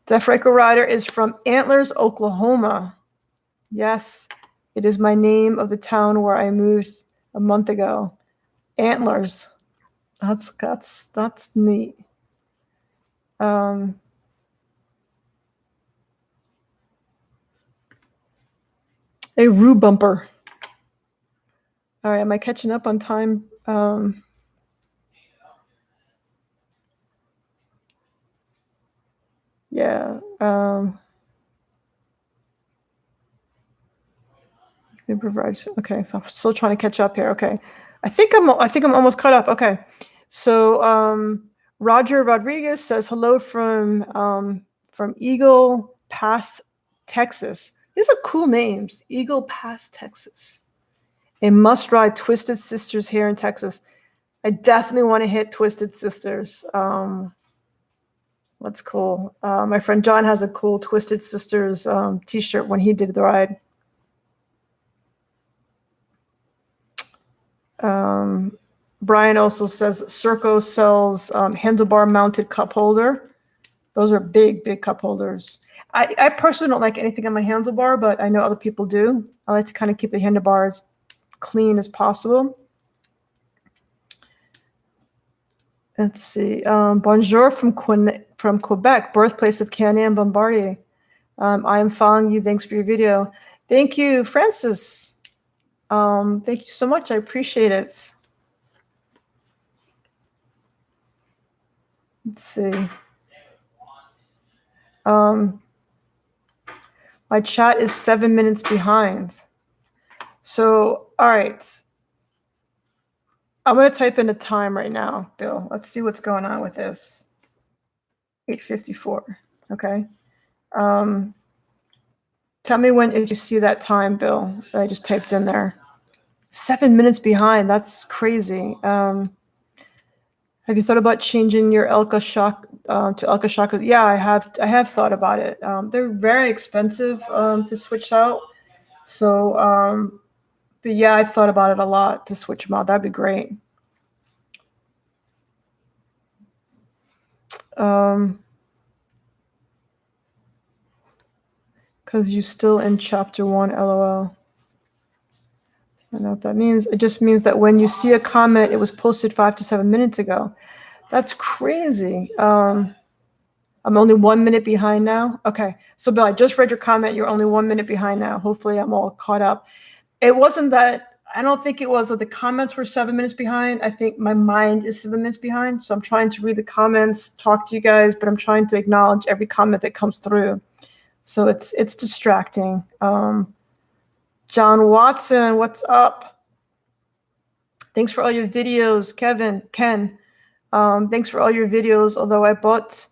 Def Ryker Rider is from Antlers, Oklahoma. Yes, it is my name of the town where I moved a month ago. Antlers. That's neat. A roo bumper. All right, am I catching up on time? Yeah. Okay, so I'm still trying to catch up here. Okay, I think I'm almost caught up. Okay, so Roger Rodriguez says hello from Eagle Pass, Texas. These are cool names. Eagle Pass, Texas. A must ride Twisted Sisters here in Texas. I definitely want to hit Twisted Sisters. That's cool. My friend John has a cool Twisted Sisters t-shirt when he did the ride. Brian also says Circo sells handlebar mounted cup holder. Those are big, big cup holders. I personally don't like anything on my handlebar, but I know other people do. I like to kind of keep the handlebars clean as possible. Let's see. Bonjour from Quebec, birthplace of Can-Am Bombardier. I am following you. Thanks for your video. Thank you, Francis. Thank you so much. I appreciate it. Let's see. My chat is 7 minutes behind. So, all right. I'm going to type in a time right now, Bill. Let's see what's going on with this. 8:54. Okay. Tell me if you see that time, Bill, that I just typed in there. 7 minutes behind. That's crazy. Have you thought about changing your Elka shock to Elka shock? Yeah, I have thought about it. They're very expensive to switch out. So, but yeah, I've thought about it a lot to switch them out. That'd be great. Because you're still in chapter 1, LOL. I don't know what that means. It just means that when you see a comment, it was posted 5 to 7 minutes ago. That's crazy. I'm only 1 minute behind now. Okay. So, Bill, I just read your comment. You're only 1 minute behind now. Hopefully, I'm all caught up. It wasn't that. I don't think it was that the comments were 7 minutes behind. I think my mind is 7 minutes behind. So I'm trying to read the comments, talk to you guys, but I'm trying to acknowledge every comment that comes through. So it's distracting. John Watson, what's up? Thanks for all your videos, Ken. Thanks for all your videos. Although I bought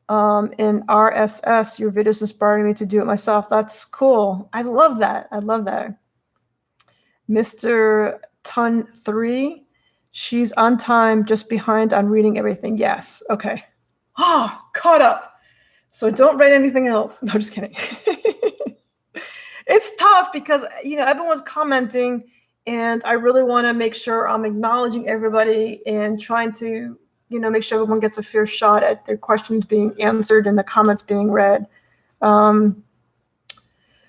in RSS, your videos inspired me to do it myself. That's cool. I love that. Mr. Ton 3, she's on time, just behind on reading everything. Yes. Okay. Caught up. So don't write anything else. No, just kidding. It's tough because, everyone's commenting and I really want to make sure I'm acknowledging everybody and trying to, make sure everyone gets a fair shot at their questions being answered and the comments being read.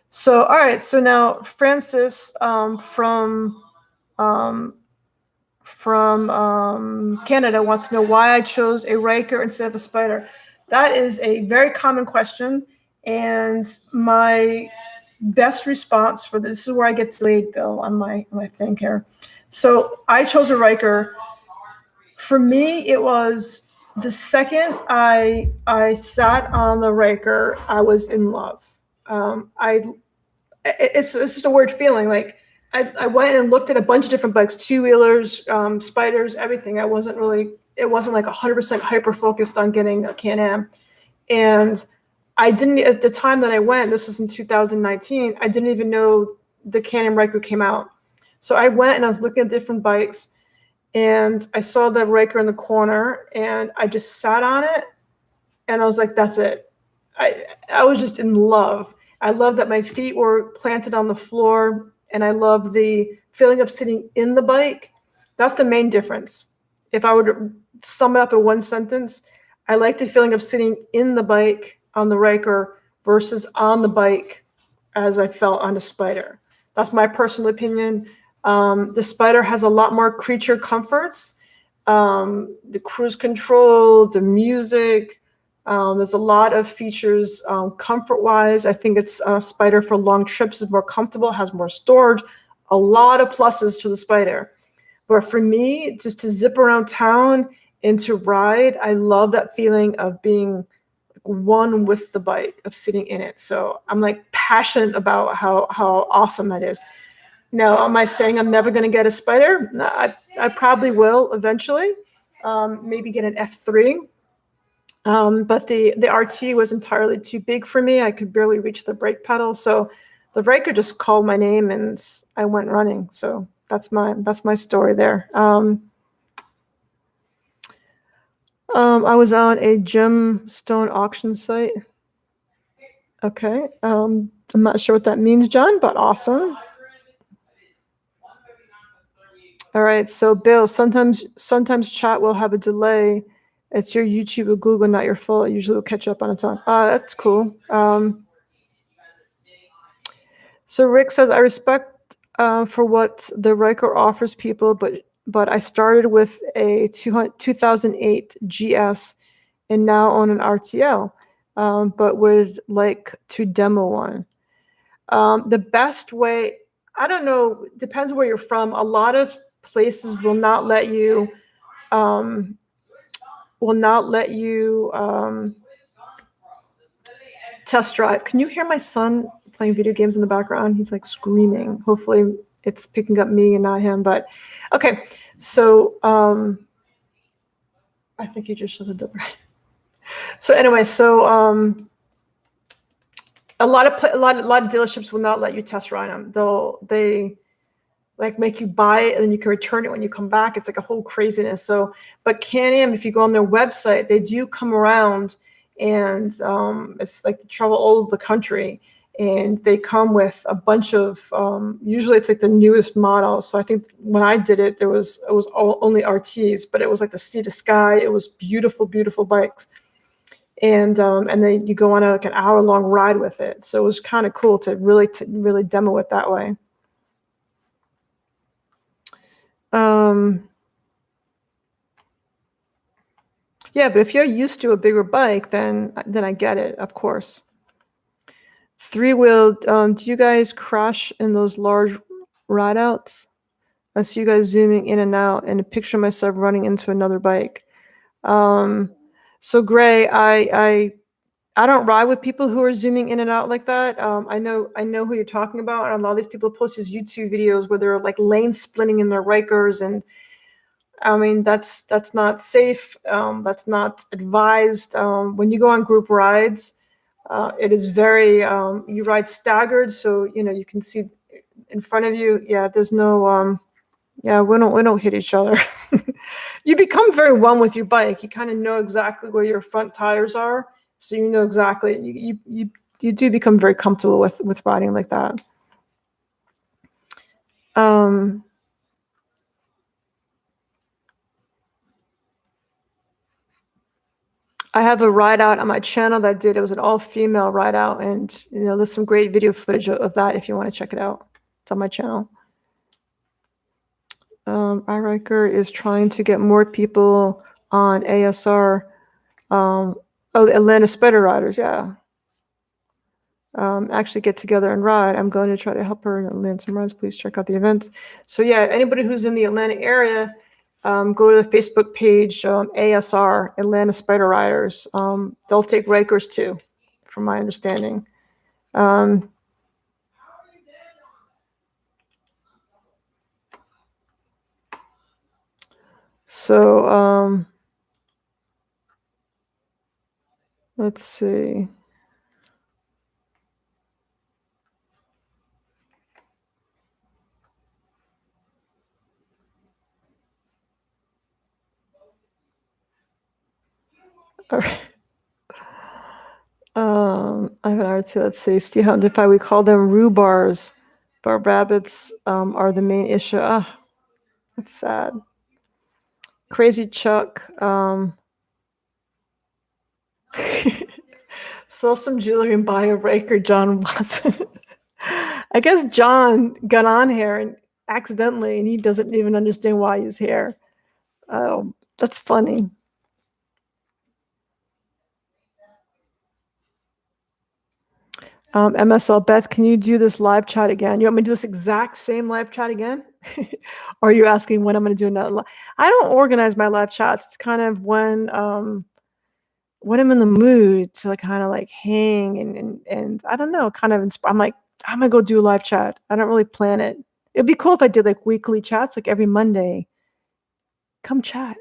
So, all right. So now Francis from Canada wants to know why I chose a Ryker instead of a Spider. That is a very common question. And my best response for this is where I get delayed, Bill, on my thing here. So I chose a Ryker. For me, it was The second I sat on the Ryker, I was in love. It's just a weird feeling. Like I went and looked at a bunch of different bikes, two-wheelers, Spiders, everything. It wasn't like 100% hyper focused on getting a Can-Am. And I didn't, at the time that I went, this was in 2019, I didn't even know the Can-Am Ryker came out. So I went and I was looking at different bikes, and I saw the Ryker in the corner, and I just sat on it, and I was like, that's it. I was just in love. I love that my feet were planted on the floor, and I love the feeling of sitting in the bike. That's the main difference. If I would sum it up in one sentence, I like the feeling of sitting in the bike on the Ryker versus on the bike as I felt on the Spider. That's my personal opinion. The Spider has a lot more creature comforts. The cruise control, the music, there's a lot of features comfort-wise. I think it's Spider for long trips is more comfortable, has more storage, a lot of pluses to the Spider. But for me, just to zip around town and to ride, I love that feeling of being one with the bike, of sitting in it. So I'm like passionate about how awesome that is. Now, am I saying I'm never going to get a Spider? No, I probably will eventually. Maybe get an F3. But the RT was entirely too big for me. I could barely reach the brake pedal. So the Riker just called my name and I went running. So that's my story there. I was on a gemstone auction site. Okay. I'm not sure what that means, John, but awesome. All right. So Bill, sometimes chat will have a delay. It's your YouTube or Google, not your fault. It usually will catch up on its own. That's cool. So Rick says, I respect for what the Ryker offers people, but I started with a 2008 GS and now own an RTL, but would like to demo one. The best way, I don't know, depends where you're from. A lot of places will not let you test drive. Can you hear my son playing video games in the background? He's like screaming. Hopefully it's picking up me and not him, but okay. So I think he just shut the door. So anyway, a lot of dealerships will not let you test ride them. They like make you buy it and then you can return it when you come back. It's like a whole craziness. So, but Can-Am, if you go on their website, they do come around, and it's like they travel all over the country, and they come with a bunch of usually it's like the newest model. So I think when I did it, it was only RTs, but it was like the Sea to Sky. It was beautiful bikes, and then you go on like an hour-long ride with it. So it was kind of cool to really demo it that way. Yeah, but if you're used to a bigger bike, then I get it, of course. Three-wheel, do you guys crash in those large ride outs? I see you guys zooming in and out, and a picture of myself running into another bike. So Gray, I don't ride with people who are zooming in and out like that. I know who you're talking about. And a lot of these people post these YouTube videos where they're like lane splitting in their Rikers, and I mean that's not safe. That's not advised. When you go on group rides, it is very you ride staggered, so you can see in front of you. Yeah, there's no yeah, we don't hit each other. You become very one with your bike. You kind of know exactly where your front tires are, so you know exactly. You do become very comfortable with riding like that. I have a ride out on my channel that it was an all-female ride out, and there's some great video footage of that if you want to check it out. It's on my channel. Ryker is trying to get more people on ASR. Oh, the Atlanta Spider Riders, yeah. Actually get together and ride. I'm going to try to help her and land some rides. Please check out the events. So yeah, anybody who's in the Atlanta area, go to the Facebook page, ASR, Atlanta Spider Riders. They'll take Rikers too, from my understanding. So let's see. All right. I have an article. Let's see. Steve Huntify, we call them rhubars, but rabbits are the main issue. Ah, that's sad. Crazy Chuck. Saw some jewelry and buy a Riker, John Watson. I guess John got on here and accidentally, and he doesn't even understand why he's here. Oh, that's funny. MSL Beth, can you do this live chat again? You want me to do this exact same live chat again? Or are you asking when I'm going to do another live? I don't organize my live chats. It's kind of when I'm in the mood to kind of hang and I don't know, kind of I'm like, I'm going to go do a live chat. I don't really plan it. It'd be cool if I did weekly chats, every Monday. Come chat.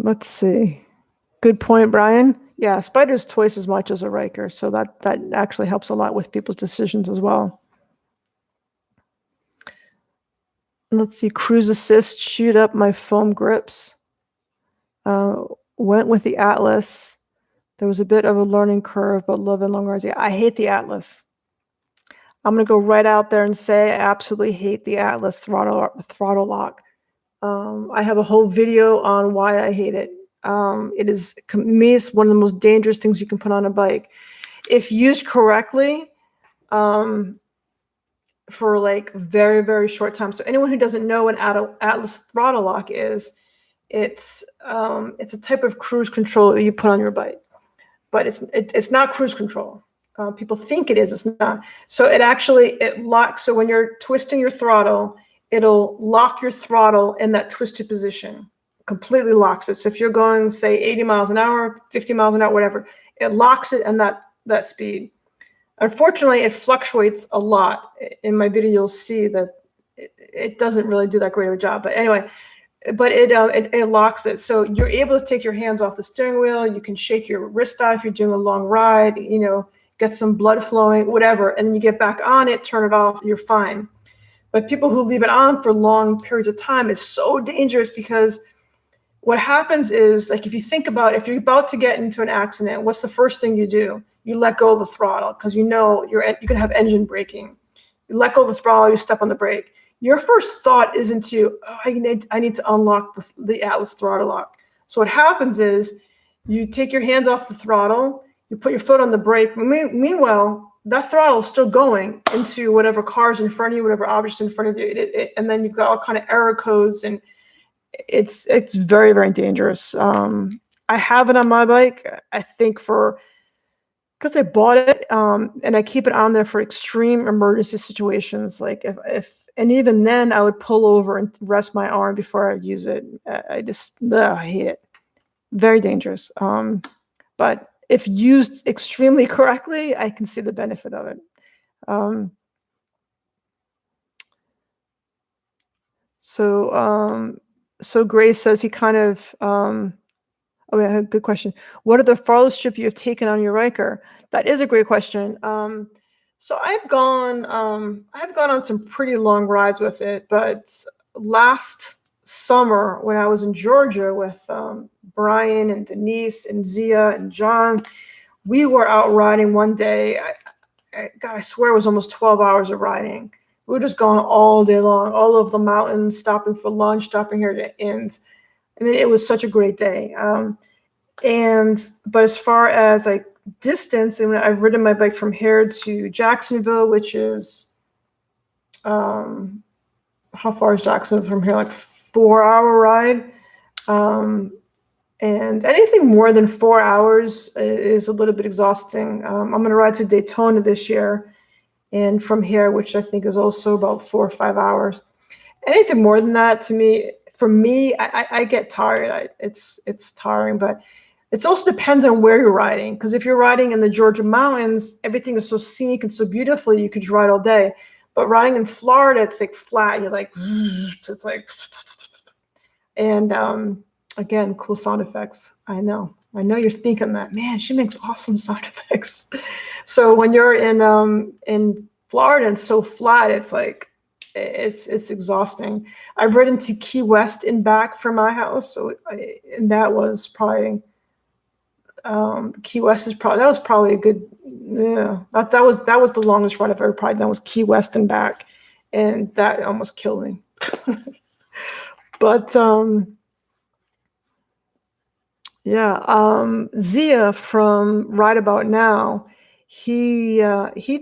Let's see. Good point, Brian. Yeah, Spider's twice as much as a Ryker, so that actually helps a lot with people's decisions as well. Let's see. Cruise assist, shoot up my foam grips. Went with the Atlas. There was a bit of a learning curve, but love and long rides. Yeah, I hate the Atlas. I'm gonna go right out there and say I absolutely hate the Atlas throttle lock. I have a whole video on why I hate it. It is, to me, it's one of the most dangerous things you can put on a bike. If used correctly, for very, very short time. So anyone who doesn't know what Atlas throttle lock is, it's a type of cruise control that you put on your bike, but it's not cruise control. People think it is, it's not. So it locks. So when you're twisting your throttle, it'll lock your throttle in that twisted position, completely locks it. So if you're going, say, 80 miles an hour, 50 miles an hour, whatever, it locks it in that speed. Unfortunately, it fluctuates a lot. In my video, you'll see that it doesn't really do that great of a job. But anyway, it locks it. So you're able to take your hands off the steering wheel. You can shake your wrist out if you're doing a long ride, get some blood flowing, whatever. And then you get back on it, turn it off, you're fine. But people who leave it on for long periods of time is so dangerous, because what happens is, if you think about, if you're about to get into an accident, what's the first thing you do? You let go of the throttle, because you're going to have engine braking. You let go of the throttle, you step on the brake. Your first thought isn't I need to unlock the Atlas throttle lock. So what happens is you take your hands off the throttle, you put your foot on the brake. Meanwhile, that throttle is still going into whatever car's in front of you, whatever object's in front of you. And then you've got all kind of error codes, and it's very, very dangerous. I have it on my bike, I think, because I bought it, and I keep it on there for extreme emergency situations. And even then I would pull over and rest my arm before I would use it. I hate it. Very dangerous. But if used extremely correctly, I can see the benefit of it. So Grace says he kind of, oh yeah, good question. What are the farthest trip you have taken on your Ryker? That is a great question. So I've gone on some pretty long rides with it, but last summer when I was in Georgia with Brian and Denise and Zia and John, we were out riding one day. I swear it was almost 12 hours of riding. We were just going all day long, all over the mountains, stopping for lunch, stopping here to inns. I mean, it was such a great day. But as far as distance, I've ridden my bike from here to Jacksonville, which is, how far is Jacksonville from here? 4-hour ride. And anything more than 4 hours is a little bit exhausting. I'm going to ride to Daytona this year. and from here, which I think is also about 4 or 5 hours. Anything more than that, to me, for me, I get tired. It's tiring, but it also depends on where you're riding. Because if you're riding in the Georgia mountains, everything is so scenic and so beautiful, you could ride all day. But riding in Florida, it's like flat. You're like, so it's like, and again, cool sound effects. I know you're thinking that, man, she makes awesome sound effects. So when you're in Florida and so flat, it's like it's exhausting. I've ridden to Key West and back from my house, and that was probably Key West that was probably a good, yeah, that was the longest ride I've ever probably done, was Key West and back, and that almost killed me. But yeah, Zia from Right About Now, he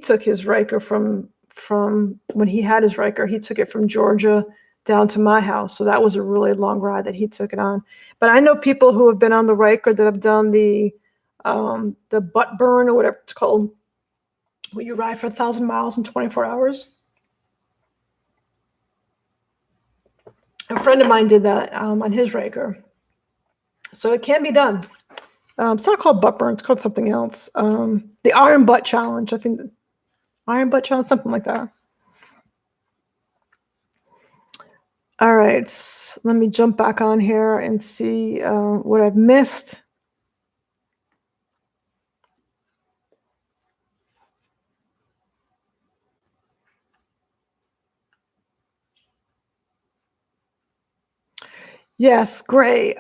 took his Ryker from when he had his Ryker, he took it from Georgia down to my house. So that was a really long ride that he took it on. But I know people who have been on the Ryker that have done the butt burn, or whatever it's called, where you ride for 1,000 miles in 24 hours. A friend of mine did that on his Ryker. So it can be done. It's not called butt burn. It's called something else. The Iron Butt Challenge. I think Iron Butt Challenge, something like that. All right. Let me jump back on here and see what I've missed. Yes, great.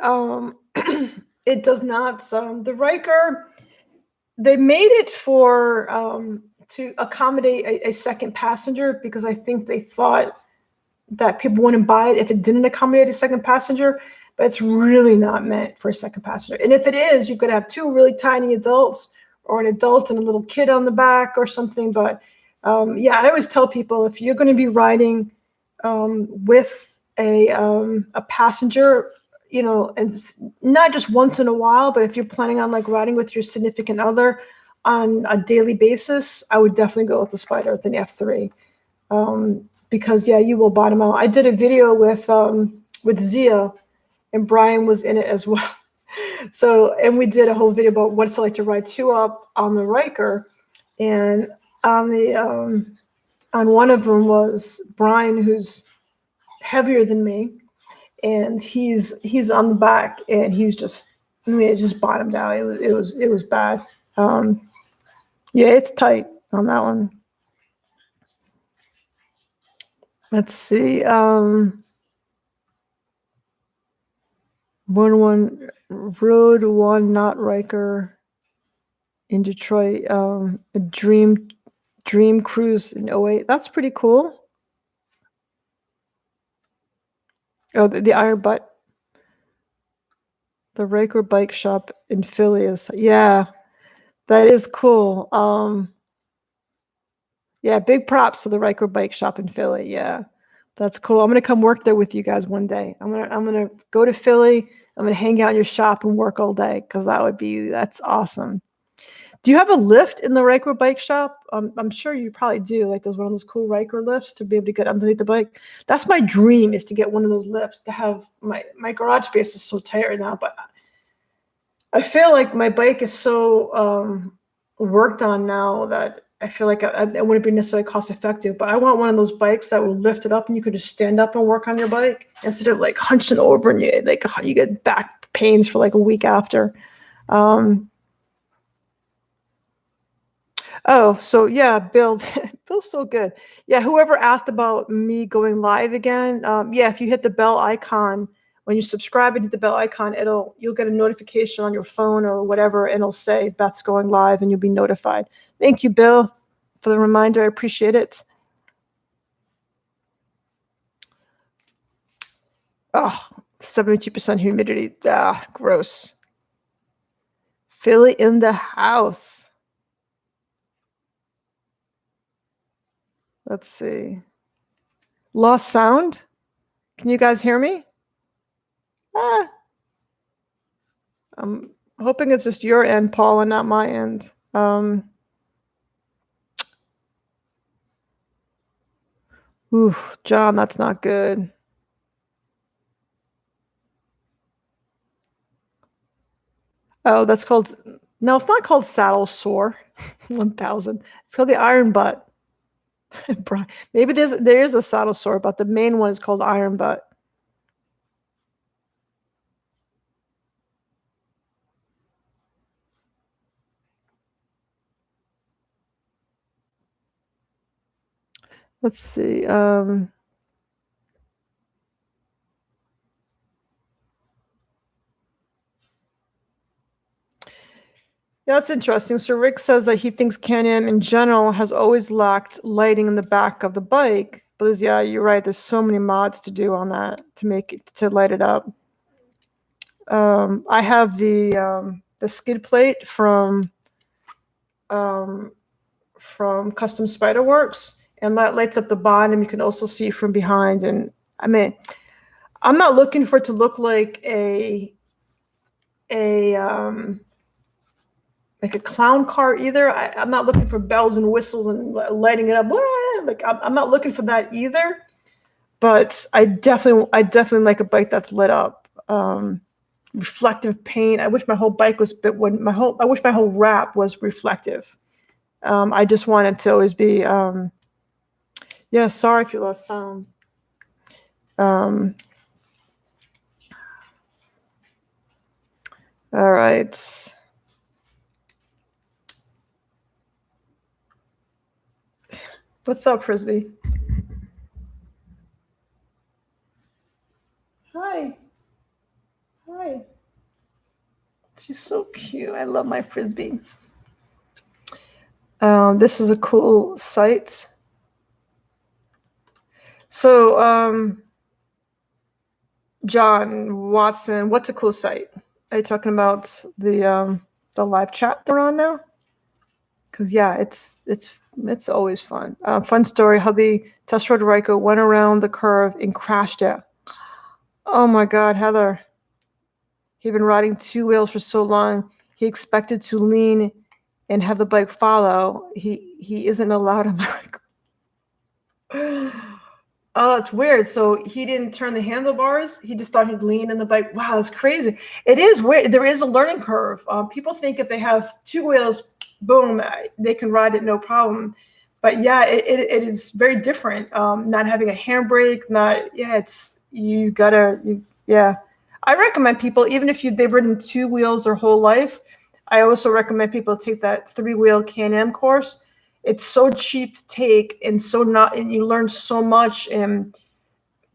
It does not. The Ryker, they made it for to accommodate a second passenger, because I think they thought that people wouldn't buy it if it didn't accommodate a second passenger. But it's really not meant for a second passenger. And if it is, you could have two really tiny adults, or an adult and a little kid on the back or something. But yeah, I always tell people, if you're going to be riding with a passenger, you know, and not just once in a while, but if you're planning on like riding with your significant other on a daily basis, I would definitely go with the Spider than the F3. Because yeah, you will bottom out. I did a video with Zia, and Brian was in it as well. So, and we did a whole video about what it's like to ride two up on the Ryker, and on the on one of them was Brian, who's heavier than me, and he's on the back, and he's just, I mean, it just bottomed out. It was bad. Yeah, it's tight on that one. Let's see. Road one, not Ryker, in Detroit. A dream cruise in 08. That's pretty cool. Oh, the Iron Butt. The Ryker bike shop in Philly is, yeah, that is cool. Yeah, big props to the Ryker bike shop in Philly. Yeah, that's cool. I'm gonna come work there with you guys one day. I'm gonna go to Philly. I'm gonna hang out in your shop and work all day, because that's awesome. Do you have a lift in the Ryker bike shop? I'm sure you probably do. Like, there's one of those cool Ryker lifts to be able to get underneath the bike. That's my dream, is to get one of those lifts. To have my garage space is so tight right now, but I feel like my bike is so worked on now that I feel like it wouldn't be necessarily cost effective. But I want one of those bikes that will lift it up and you could just stand up and work on your bike, instead of like hunching over and you get back pains for like a week after. Oh, so yeah, Bill, Bill's so good. Yeah, whoever asked about me going live again, yeah, if you hit the bell icon, when you subscribe and hit the bell icon, you'll get a notification on your phone or whatever, and it'll say Beth's going live, and you'll be notified. Thank you, Bill, for the reminder. I appreciate it. Oh, 72% humidity. Ah, gross. Philly in the house. Let's see. Lost sound? Can you guys hear me? I'm hoping it's just your end, Paul, and not my end. Oof, John, that's not good. Oh, that's called. No, it's not called saddle sore. 1000. It's called the iron butt. Maybe there is a saddle sore, but the main one is called iron butt. Let's see. Yeah, that's interesting. So Rick says that he thinks Can-Am in general has always lacked lighting in the back of the bike. But yeah, you're right. There's so many mods to do on that to make it to light it up. I have the skid plate from Custom Spiderworks, and that lights up the bottom. You can also see from behind. And I mean, I'm not looking for it to look like a clown car either. I'm not looking for bells and whistles and lighting it up. Like I'm not looking for that either. But I definitely like a bike that's lit up. Reflective paint. I wish my whole bike was, I wish my whole wrap was reflective. I just want it to always be. Yeah, sorry if you lost sound. All right. What's up, Frisbee? Hi. Hi. She's so cute. I love my Frisbee. This is a cool site. So, John Watson, what's a cool site? Are you talking about the live chat they're on now? Because yeah, it's always fun. Fun story. Hubby test rode Ryker, went around the curve and crashed it. Oh my God, Heather. He'd been riding two wheels for so long. He expected to lean and have the bike follow. He isn't allowed on my Ryker. Oh, that's weird. So he didn't turn the handlebars. He just thought he'd lean in the bike. Wow, that's crazy. It is weird. There is a learning curve. People think if they have two wheels, boom, they can ride it no problem. But yeah, it is very different. Not having a handbrake, yeah. I recommend people, even if they've ridden two wheels their whole life, I also recommend people take that 3-wheel Can-Am course. It's so cheap to take and you learn so much. And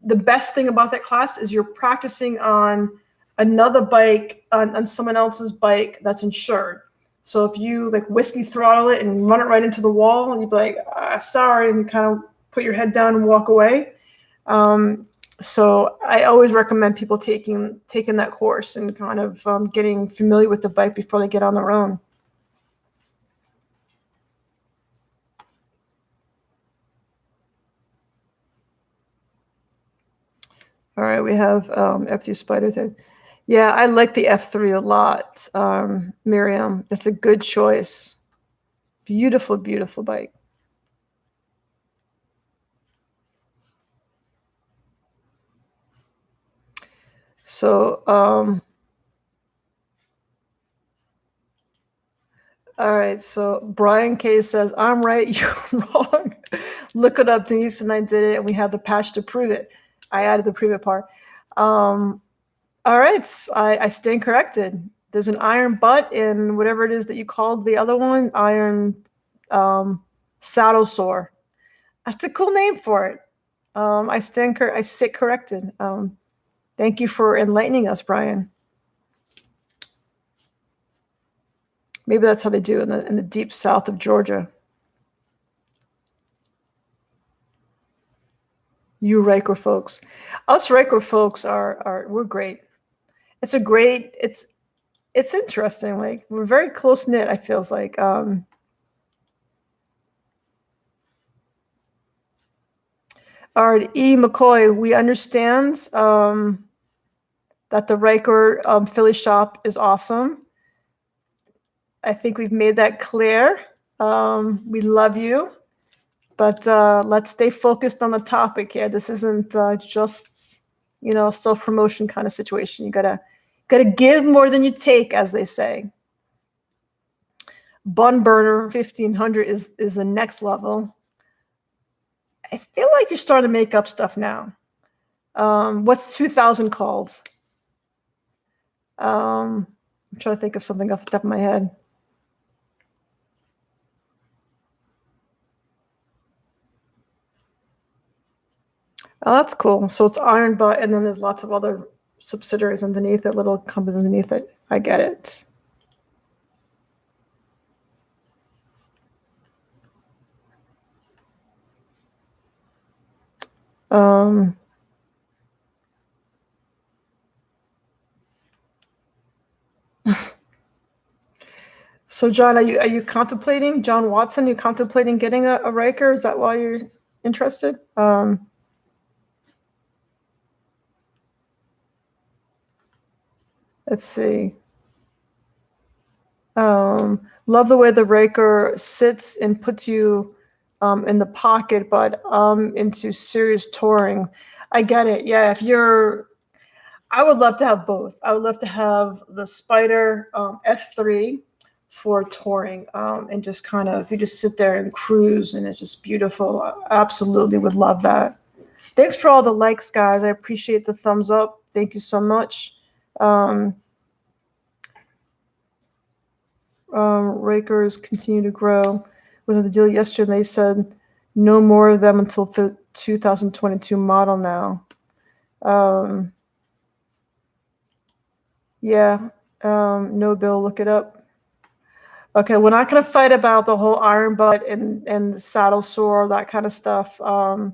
the best thing about that class is you're practicing on another bike, on someone else's bike that's insured. So if you like whiskey throttle it and run it right into the wall and you'd be like, sorry, and kind of put your head down and walk away. So I always recommend people taking that course and kind of getting familiar with the bike before they get on their own. All right, we have F2 Spider thing. Yeah, I like the F3 a lot, Miriam. That's a good choice. Beautiful, beautiful bike. So, all right. So Brian K says, I'm right, you're wrong. Look it up, Denise and I did it, and we have the patch to prove it. I added the prove it part. All right, I stand corrected. There's an iron butt in whatever it is that you called the other one, iron saddle sore. That's a cool name for it. I sit corrected. Thank you for enlightening us, Brian. Maybe that's how they do in the deep south of Georgia. You Riker folks, us Riker folks we're great. It's interesting. Like we're very close knit. I feels like. All right, E. McCoy, we understand that the Riker Philly shop is awesome. I think we've made that clear. We love you. But let's stay focused on the topic here. This isn't just, self-promotion kind of situation. You gotta give more than you take, as they say. Bun burner 1500 is the next level. I feel like you're starting to make up stuff now. What's 2000 called? I'm trying to think of something off the top of my head. Oh, that's cool. So it's iron butt, and then there's lots of other subsidiaries underneath it, little companies underneath it. I get it. So John, are you contemplating, John Watson, you contemplating getting a Ryker? Is that why you're interested? Let's see. Love the way the Ryker sits and puts you in the pocket, but into serious touring. I get it. Yeah, I would love to have both. I would love to have the Spider F3 for touring and just kind of, you just sit there and cruise and it's just beautiful. I absolutely would love that. Thanks for all the likes, guys. I appreciate the thumbs up. Thank you so much. Rikers continue to grow. With the deal yesterday, they said no more of them until 2022 model now. Yeah, no bill, look it up. Okay, we're not going to fight about the whole iron butt and the saddle sore, that kind of stuff. All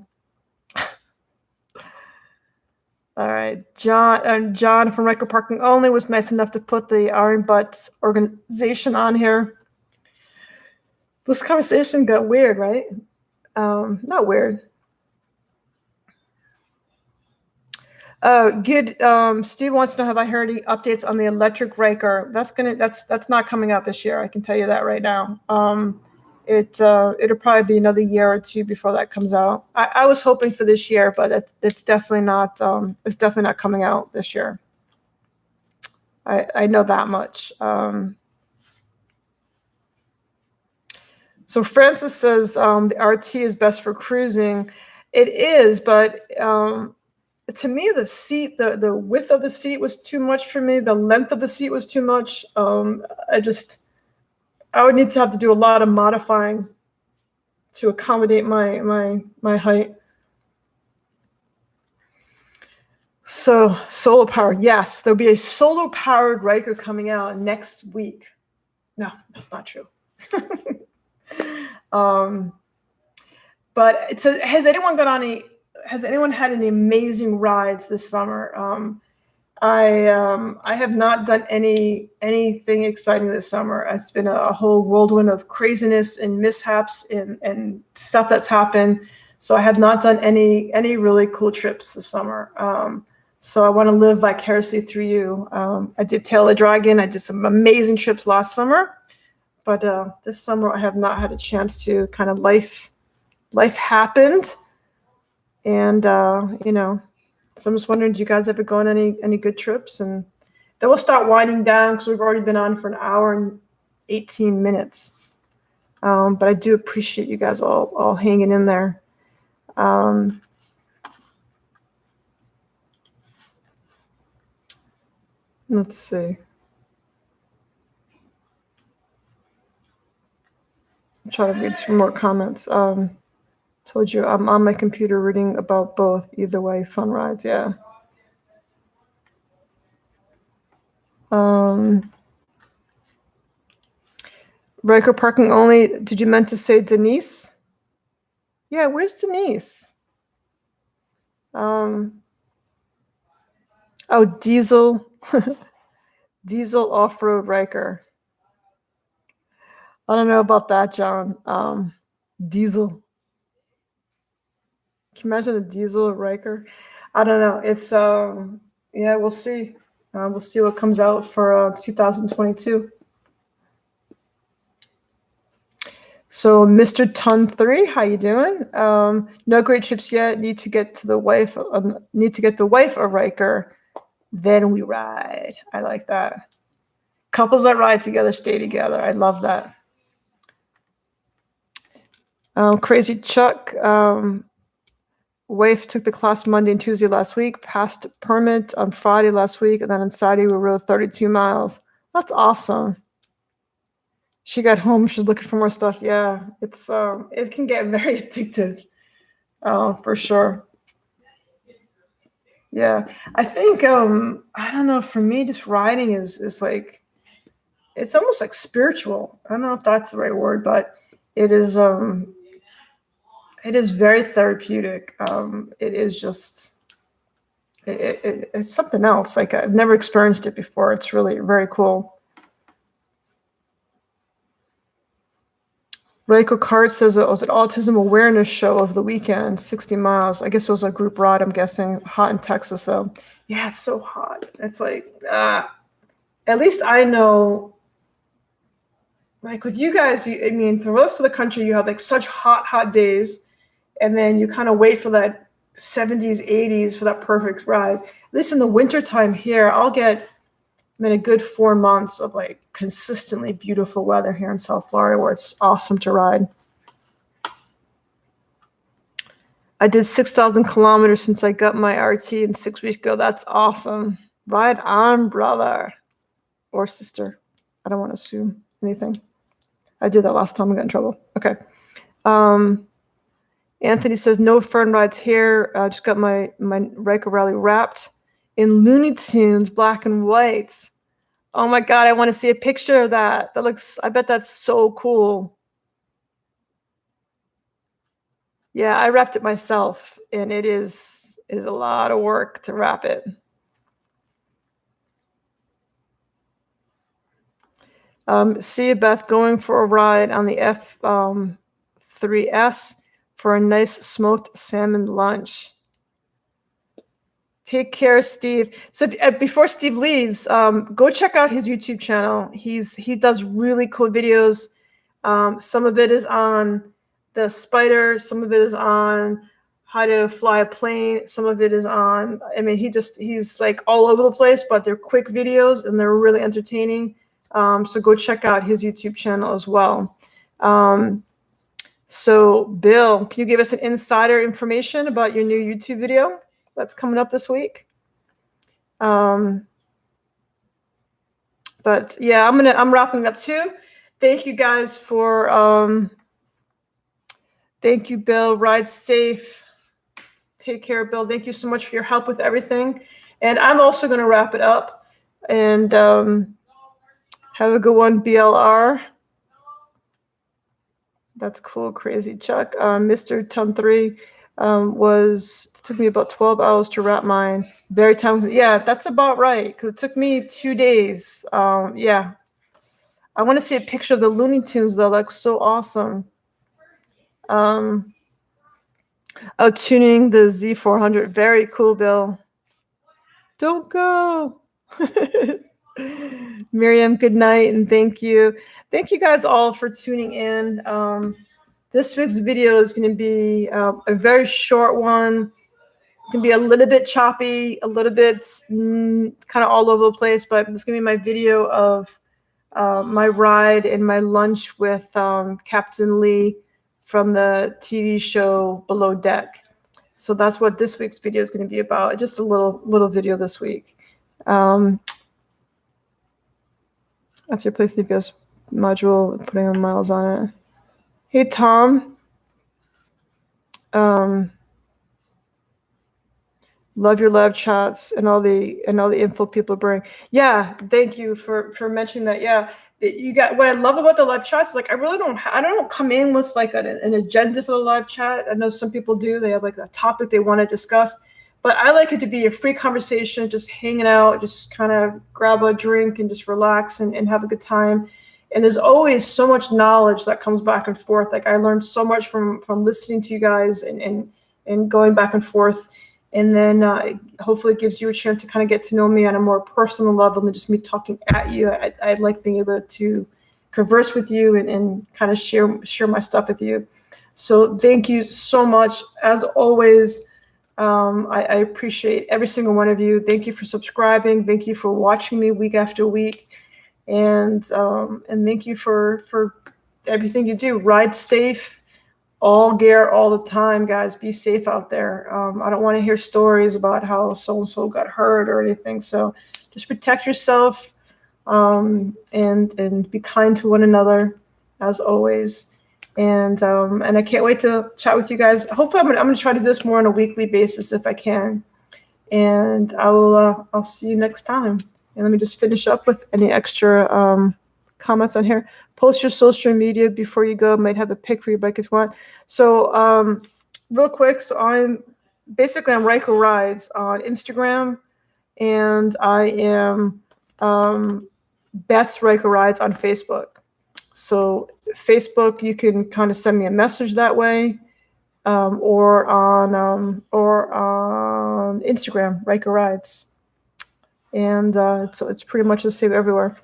right, John from Ryker Parking Only was nice enough to put the Iron Butts organization on here. This conversation got weird, right? Not weird. Good. Steve wants to know, have I heard any updates on the electric Ryker? That's not coming out this year. I can tell you that right now. It'll probably be another year or two before that comes out. I was hoping for this year, but it's definitely not. It's definitely not coming out this year. I know that much. So Francis says the RT is best for cruising. It is, but to me, the seat, the width of the seat was too much for me. The length of the seat was too much. I would need to have to do a lot of modifying to accommodate my height. So solar power, yes, there'll be a solar powered Ryker coming out next week. No, that's not true. But has anyone had any amazing rides this summer? I have not done anything exciting this summer. It's been a whole whirlwind of craziness and mishaps and stuff that's happened. So I have not done any really cool trips this summer. So I want to live vicariously through you. I did Tail of Dragon. I did some amazing trips last summer, but this summer I have not had a chance to. Kind of life happened, and so I'm just wondering, do you guys ever go on any good trips? And then we'll start winding down because we've already been on for an hour and 18 minutes. But I do appreciate you guys all hanging in there. Let's see. I'm trying to read some more comments. Told you I'm on my computer reading about both. Either way, fun rides, yeah. Ryker Parking Only. Did you meant to say Denise? Yeah, where's Denise? Oh, Diesel. Diesel off-road Ryker. I don't know about that, John. Diesel. Can you imagine a diesel Ryker? I don't know. It's yeah, we'll see. We'll see what comes out for 2022. So, Mr. Ton 3, how you doing? No great trips yet. Need to get the wife a Riker. Then we ride. I like that. Couples that ride together stay together. I love that. Crazy Chuck. Wife took the class Monday and Tuesday last week. Passed permit on Friday last week, and then on Saturday we rode 32 miles. That's awesome. She got home. She's looking for more stuff. Yeah, it's it can get very addictive, for sure. Yeah, I think I don't know. For me, just riding is like it's almost like spiritual. I don't know if that's the right word, but it is very therapeutic. It is just it's something else. Like I've never experienced it before. It's really very cool. Ryker Cart says it was an autism awareness show of the weekend, 60 miles. I guess it was a group ride, I'm guessing. Hot in Texas, though. Yeah, it's so hot. It's like, at least I know, like with you guys, I mean, the rest of the country, you have like such hot days. And then you kind of wait for that 70s, 80s for that perfect ride. At least in the wintertime here, I'll get a good 4 months of like consistently beautiful weather here in South Florida where it's awesome to ride. I did 6,000 kilometers since I got my RT in 6 weeks ago. That's awesome. Ride on, brother or sister. I don't want to assume anything. I did that last time. I got in trouble. Okay. Anthony says, no fern rides here. I just got my Riker Rally wrapped in Looney Tunes, black and white. Oh my God, I want to see a picture of that. I bet that's so cool. Yeah, I wrapped it myself, and it is a lot of work to wrap it. See you, Beth, going for a ride on the F3S for a nice smoked salmon lunch. Take care, Steve. So before Steve leaves, go check out his YouTube channel. He does really cool videos. Some of it is on the spider. Some of it is on how to fly a plane. Some of it is on, I mean, he's like all over the place, but they're quick videos and they're really entertaining. So go check out his YouTube channel as well. So Bill, can you give us an insider information about your new YouTube video that's coming up this week? But yeah, I'm wrapping up too. Thank you guys for thank you, Bill. Ride safe. Take care, Bill. Thank you so much for your help with everything. And I'm also going to wrap it up. And have a good one, BLR. That's cool, Crazy Chuck. Mr. Ton 3 took me about 12 hours to wrap mine. Very time. Yeah, that's about right. Because it took me 2 days. Yeah. I want to see a picture of the Looney Tunes, though. That's so awesome. Tuning the Z400. Very cool, Bill. Don't go. Miriam, good night, and thank you. Thank you guys all for tuning in. This week's video is going to be a very short one. It can be a little bit choppy, a little bit kind of all over the place, but it's going to be my video of my ride and my lunch with Captain Lee from the TV show Below Deck. So that's what this week's video is going to be about. Just a little video this week. After you place the GPS module, putting on miles on it. Hey, Tom. Love your live chats and all the info people bring. Yeah, thank you for mentioning that. Yeah, what I love about the live chats is like I don't come in with like an agenda for the live chat. I know some people do. They have like a topic they want to discuss, but I like it to be a free conversation, just hanging out, just kind of grab a drink and just relax and have a good time. And there's always so much knowledge that comes back and forth. Like I learned so much from listening to you guys and going back and forth. And then hopefully it gives you a chance to kind of get to know me on a more personal level than just me talking at you. I like being able to converse with you and kind of share my stuff with you. So thank you so much. As always, I appreciate every single one of you. Thank you for subscribing. Thank you for watching me week after week. And thank you for everything you do. Ride safe, all gear, all the time, guys. Be safe out there. I don't want to hear stories about how so-and-so got hurt or anything. So just protect yourself, and be kind to one another, as always. And I can't wait to chat with you guys. Hopefully, I'm gonna try to do this more on a weekly basis if I can. And I'll see you next time. And let me just finish up with any extra comments on here. Post your social media before you go. Might have a pic for your bike if you want. So real quick, so I'm Ryker Rydes on Instagram, and I am Beth's Ryker Rydes on Facebook. So Facebook, you can kind of send me a message that way, or on Instagram, Ryker Rydes, and so it's pretty much the same everywhere.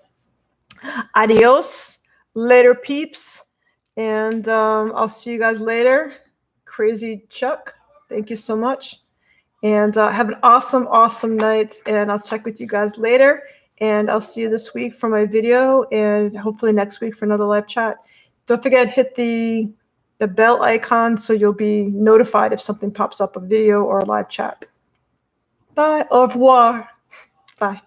Adios, later, peeps, and I'll see you guys later. Crazy Chuck, thank you so much, and have an awesome night. And I'll check with you guys later. And I'll see you this week for my video, and hopefully next week for another live chat. Don't forget, hit the bell icon so you'll be notified if something pops up, a video or a live chat. Bye. Au revoir. Bye.